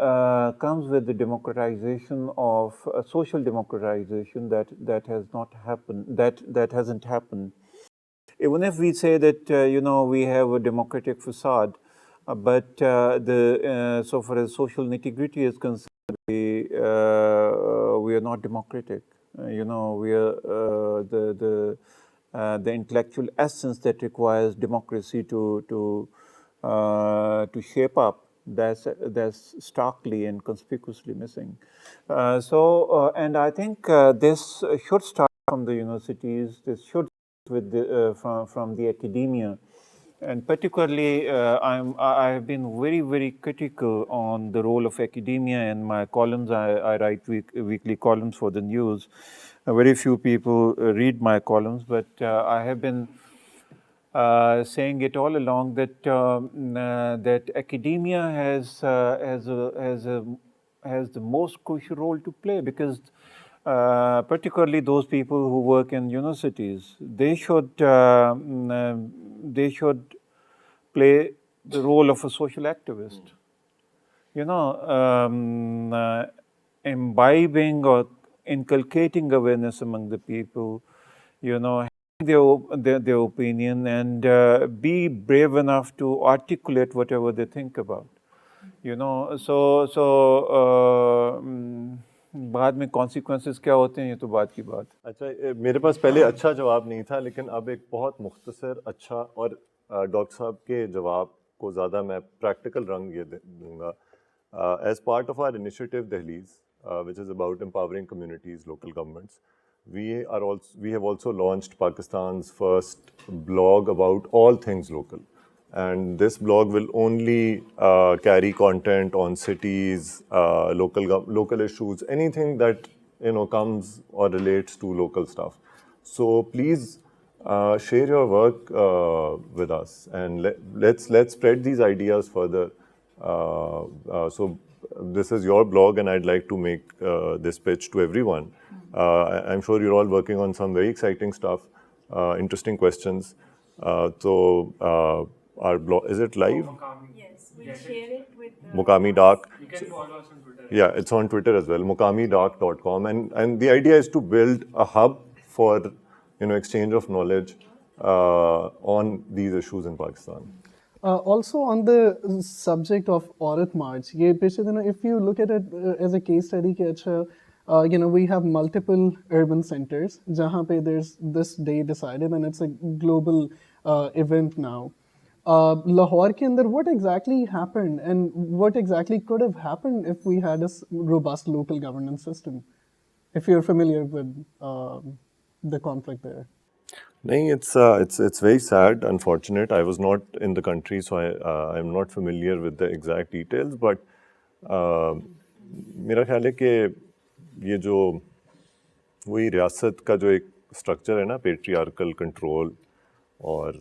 comes with the democratization of social democratization that has not happened, that hasn't happened. Even if we say that we have a democratic facade, but so far as social nitty-gritty is concerned, we are not democratic. We are the intellectual essence that requires democracy to shape up. That's starkly and conspicuously missing. And I think this should start from the universities. This should with from the academia. And particularly, I have been very, very critical on the role of academia in my columns. I write weekly columns for the news. Very few people read my columns, but I have been saying it all along that that academia has the most crucial role to play because particularly those people who work in universities, they should play the role of a social activist. Imbibing or inculcating awareness among the people, their opinion and be brave enough to articulate whatever they think about. बाद में consequences क्या होते हैं ये तो बात की बात। अच्छा, मेरे पास पहले अच्छा जवाब नहीं था, लेकिन अब एक बहुत मुख्तसर अच्छा और डॉक्टर साहब के जवाब को ज़्यादा मैं प्रैक्टिकल रंग ये दूंगा. As part of our initiative Dehleez, which is about empowering communities, local governments, we have also launched Pakistan's first blog about all things local. And this blog will only carry content on cities, local issues, anything that comes or relates to local stuff. So please share your work with us, and let's spread these ideas further. So this is your blog, and I'd like to make this pitch to everyone. I'm sure you're all working on some very exciting stuff, interesting questions. Our blog, is it live? Yes, we'll share it with Mukami Dark. You can follow us on Twitter. Yeah, it's on Twitter as well, mukamidark.com. And the idea is to build a hub for exchange of knowledge on these issues in Pakistan. Also on the subject of Aurat March, if you look at it as a case study, we have multiple urban centers jahan pe there's this day decided, and it's a global event now. Lahore ke andar, what exactly happened, and what exactly could have happened if we had a robust local governance system? If you're familiar with the conflict there. No, it's very sad, unfortunate. I was not in the country, so I'm not familiar with the exact details. But मेरा ख्याल है कि ये जो वही रियासत का जो एक स्ट्रक्चर है ना, पेट्रियार्कल कंट्रोल, और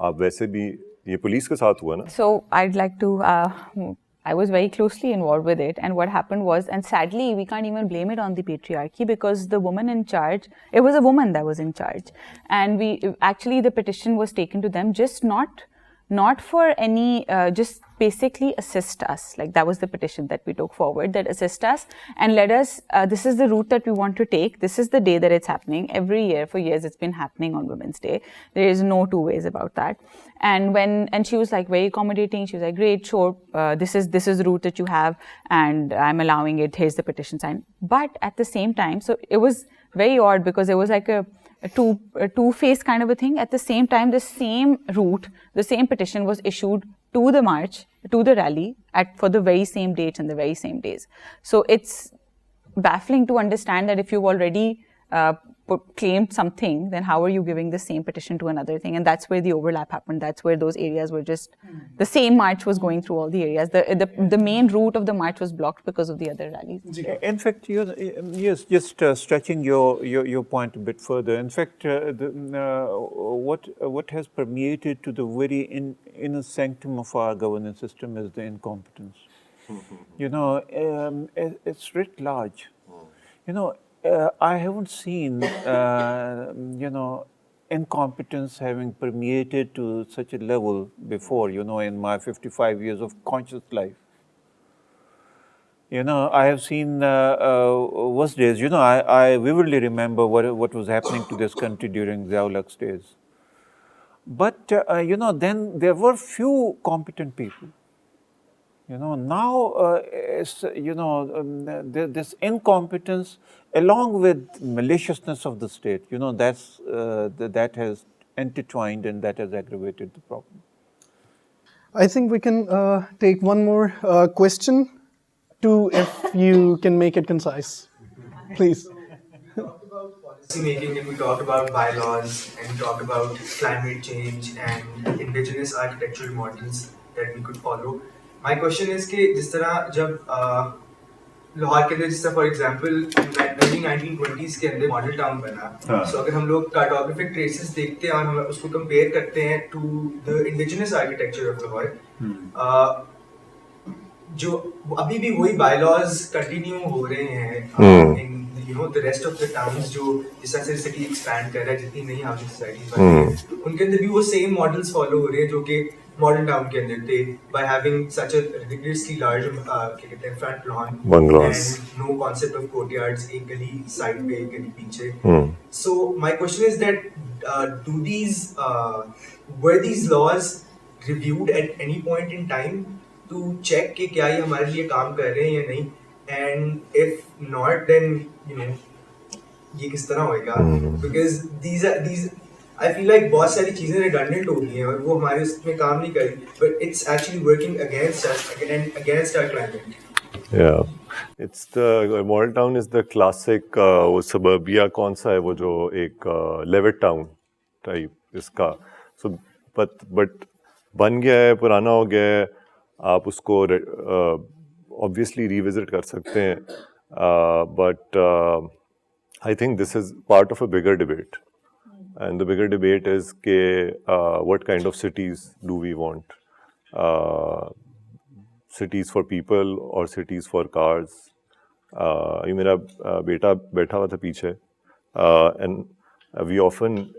आप वैसे भी ये पुलिस के साथ हुआ ना. So I'd like to. I was very closely involved with it, and what happened was, and sadly, we can't even blame it on the patriarchy, because the woman in charge, it was a woman that was in charge, and the petition was taken to them, just not for any, just basically assist us. Like, that was the petition that we took forward, that assist us and let us, this is the route that we want to take, this is the day that it's happening. Every year, for years, it's been happening on Women's Day. There is no two ways about that. And she was like very accommodating. She was like, great, sure, this is the route that you have, and I'm allowing it, here's the petition sign. But at the same time, so it was very odd, because it was like a two-faced kind of a thing. At the same time, the same route, the same petition was issued to the march, to the rally, for the very same dates and the very same days. So it's baffling to understand that if you've already claimed something, then how are you giving the same petition to another thing? And that's where the overlap happened. That's where those areas were just, the same march was going through all the areas. The main route of the march was blocked because of the other rallies. In fact, yes, just stretching your point a bit further. In fact, what has permeated to the very inner sanctum of our governance system is the incompetence. It's writ large. I haven't seen, incompetence having permeated to such a level before, in my 55 years of conscious life. I have seen worse days. I vividly remember what was happening to this country during Ziaul-Haq's days. But, then there were few competent people. Now, this incompetence, along with maliciousness of the state, that has intertwined, and that has aggravated the problem. I think we can take one more question, if you can make it concise. Please. We talked about policy making, and we talked about bylaws, and we talked about climate change and indigenous architectural models that we could follow. My question is कि जिस तरह जब लाहौर के अंदर, जिस तरह for example 1920s के अंदर मॉडल टाउन बना, सो अगर हम लोग कार्टोग्राफिक ट्रेसेस देखते हैं और हम उसको कंपेयर करते हैं to the indigenous architecture of Lahore, जो अभी भी वही बायलॉज कंटिन्यू हो रहे हैं इन the rest of the towns, जो जिस तरह से सिटी एक्सपैंड कर रहा है, जितनी नई हाउसिंग सोसाइटीज बन रही हैं, उनके अंदर भी वो सेम मॉडल्स फॉलो हो रहे हैं जो कि मॉडर्न टाउन के अंदर थे, by having such a ridiculously large क्या कहते हैं front lawn and no concept of courtyards, एक गली साइड पे, एक गली पीछे. So my question is that were these laws reviewed at any point in time to check कि क्या ये हमारे लिए काम कर रहे हैं या नहीं, and if not, then ये किस तरह होएगा, because these I feel like बहुत सारी चीजें redundant हो गई हैं और वो हमारे उसमें काम नहीं कर रही, but it's actually working against us and against our climate. Yeah, it's the model town is the classic वो suburbia कौन सा है वो जो एक Levitt town type इसका, so but बन गया है, पुराना हो गया है, आप उसको obviously revisit कर सकते हैं, but I think this is part of a bigger debate. And the bigger debate is what kind of cities do we want? Cities for people or cities for cars? ये मेरा बेटा बैठा हुआ था पीछे, and we often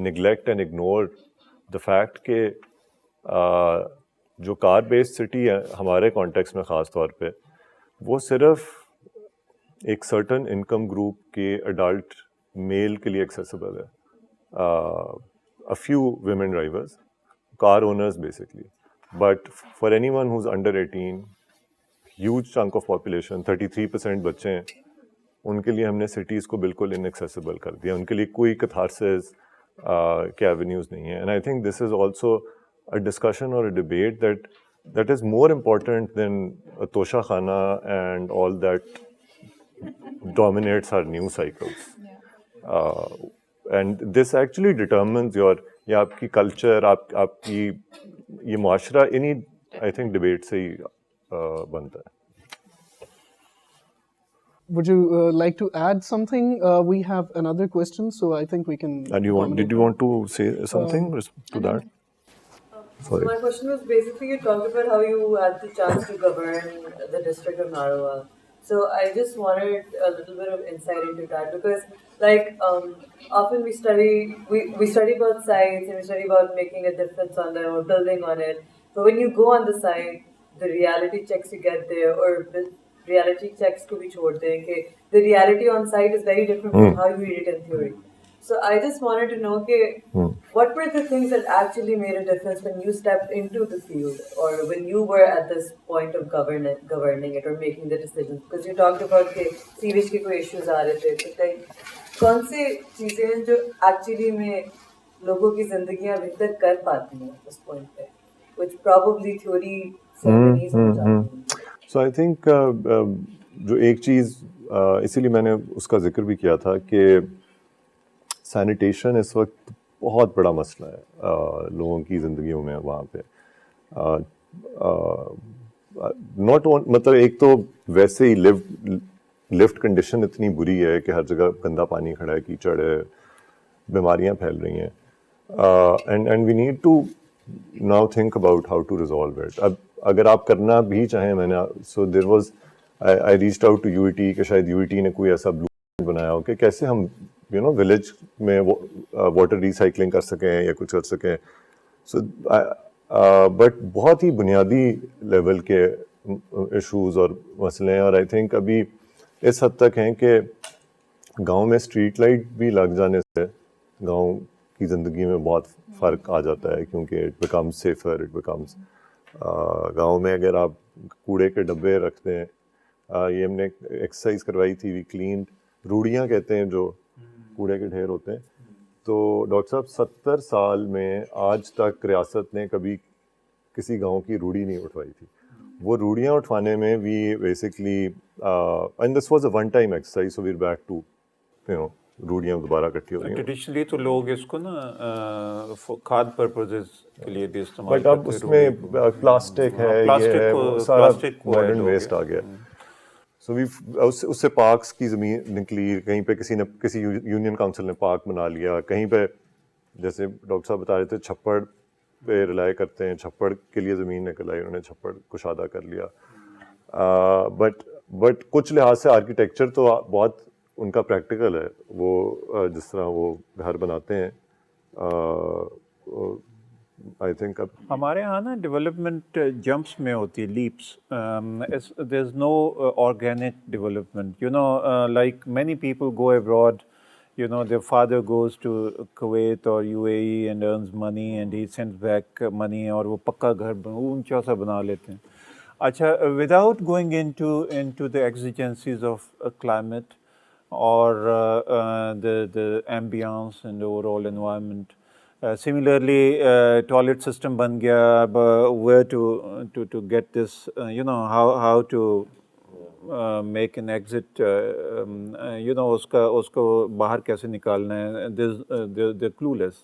neglect and ignore the fact कि जो car based city है हमारे कॉन्टेक्स्ट में ख़ास तौर पे, वो सिर्फ एक सर्टन इनकम ग्रुप के अडल्ट मेल के लिए एक्सेसिबल है. A few women drivers, car owners basically, but for anyone who's under 18, huge chunk of population 33% بچے ہیں, ان کے لیے ہم نے سٹیز کو بالکل inaccessible کر دیا, ان کے لیے کوئی catharsis کے ایونیوز نہیں ہیں. And I think this is also a discussion or a debate that is more important than a tosha khana and all that dominates our news cycles. And this actually determines your یا آپ کی culture, آپ کی یہ معاشرہ انہی I think debate سے ہی بنتا ہے. Would you like to add something? We have another question, so I think we can. And did you want to say something to that? So my question was basically, you talked about how you had the chance to govern the district of Narawa. So I just wanted a little bit of insight into that, because often we study about science and we study about making a difference on it or building on it. But when you go on the site, the reality checks you get there, or the reality checks to be chhod dein ke the reality on site is very different from how you read it in theory. So I just wanted to know what were the things that actually made a difference when you stepped into the field, or when you were at this point of governing it or making the decisions? Because you talked about sewage ke koi issues aa rahe the, to kaun se cheezein hain jo actually mein logon ki zindagiyan behtar kar pati hain at this point pe, which probably theory se nahi samjh aati. So I think جو ایک چیز اسی لیے میں نے اس کا ذکر بھی کیا تھا کہ سینیٹیشن اس وقت بہت بڑا مسئلہ ہے لوگوں کی زندگیوں میں وہاں پہ. مطلب ایک تو ویسے ہی لفٹ کنڈیشن اتنی بری ہے کہ ہر جگہ گندا پانی کھڑا ہے, کیچڑ ہے, بیماریاں پھیل رہی ہیں. And we need to now think about how to resolve it. اب اگر آپ کرنا بھی چاہیں, میں نے so there was I reached out to U E T کہ شاید یو ای ٹی نے کوئی ایسا بلو بنایا ہو کہ کیسے ہم ولیج میں واٹر ریسائکلنگ کر سکیں یا کچھ کر سکیں. سو بٹ بہت ہی بنیادی لیول کے ایشوز اور مسئلے ہیں, اور آئی تھنک ابھی اس حد تک ہیں کہ گاؤں میں اسٹریٹ لائٹ بھی لگ جانے سے گاؤں کی زندگی میں بہت فرق آ جاتا ہے, کیونکہ it becomes safer, it becomes گاؤں میں اگر آپ کوڑے کے ڈبے رکھتے ہیں, یہ ہم نے ایکسرسائز کروائی تھی, وی کلینڈ روڑیاں کہتے ہیں جو کوڑے کے ڈھیر ہوتے ہیں. تو ڈاکٹر صاحب 70 سال میں آج تک ریاست نے کبھی کسی گاؤں کی روڑی نہیں اٹھوائی تھی. وہ روڑیاں اٹھوانے میں we basically and this was a one time exercise, so we're back to روڑیاں دوبارہ اکٹھی ہو رہی ہیں. ٹریڈیشنلی تو لوگ اس کو نا کھاد پرپزز کے لیے بھی استعمال کرتے ہیں, بٹ اب اس میں پلاسٹک ہے, یہ ہے, وہ سارا ماڈرن ویسٹ آ گیا. سو اس سے پارکس کی زمین نکلی, کہیں پہ کسی یونین کاؤنسل نے پارک بنا لیا, کہیں پہ جیسے ڈاکٹر صاحب بتا رہے تھے چھپڑ پہ رلائی کرتے ہیں, چھپڑ کے لیے زمین نکل آئی, انہوں نے چھپڑ کشادہ کر لیا. بٹ کچھ لحاظ سے آرکیٹیکچر تو بہت ان کا پریکٹیکل ہے, وہ جس طرح وہ گھر بناتے ہیں. آئی تھنک اب ہمارے یہاں نا ڈیولپمنٹ جمپس میں ہوتی ہے, leaps. There is no organic development, like many people go abroad, their father goes to Kuwait or UAE and earns money and he sends back money, اور وہ پکا گھر اونچا سا بنا لیتے ہیں. اچھا, without going into the exigencies of climate or the ambience and the overall environment. Similarly, toilet system ban gaya, where to get this, how to make an exit, اس کو باہر کیسے نکالنا ہے, they're clueless.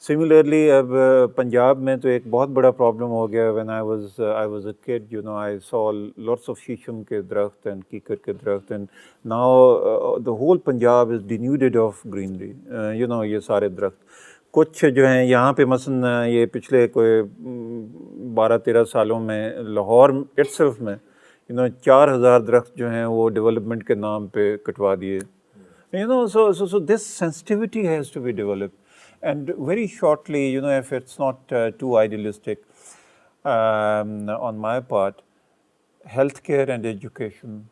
Similarly, اب پنجاب میں تو ایک بہت بڑا پرابلم ہو گیا. when I was a kid, I saw lots of شیشم کے درخت and کیکر کے درخت, and now the whole Punjab is denuded of greenery. یہ سارے درخت کچھ جو ہیں یہاں پہ مثلا یہ پچھلے کوئی 12-13 سالوں میں لاہور اٹسیلف میں 4,000 درخت جو ہیں وہ ڈیولپمنٹ کے نام پہ کٹوا دیے. So this sensitivity has to be developed. And very shortly, if it's not too idealistic on my part, healthcare and education,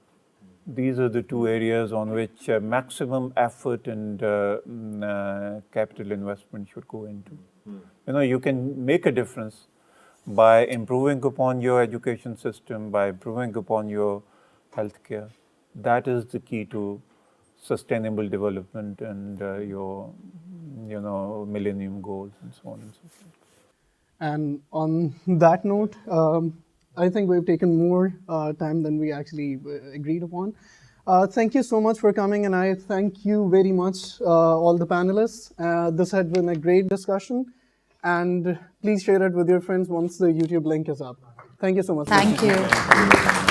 these are the two areas on which maximum effort and capital investment should go into. You can make a difference, by improving upon your education system, by improving upon your healthcare. That is the key to sustainable development and your, millennium goals and so on and so forth. And on that note, I think we've taken more time than we actually agreed upon. Thank you so much for coming, and I thank you very much, all the panelists. This had been a great discussion, and please share it with your friends once the YouTube link is up. Thank you so much. Thank you.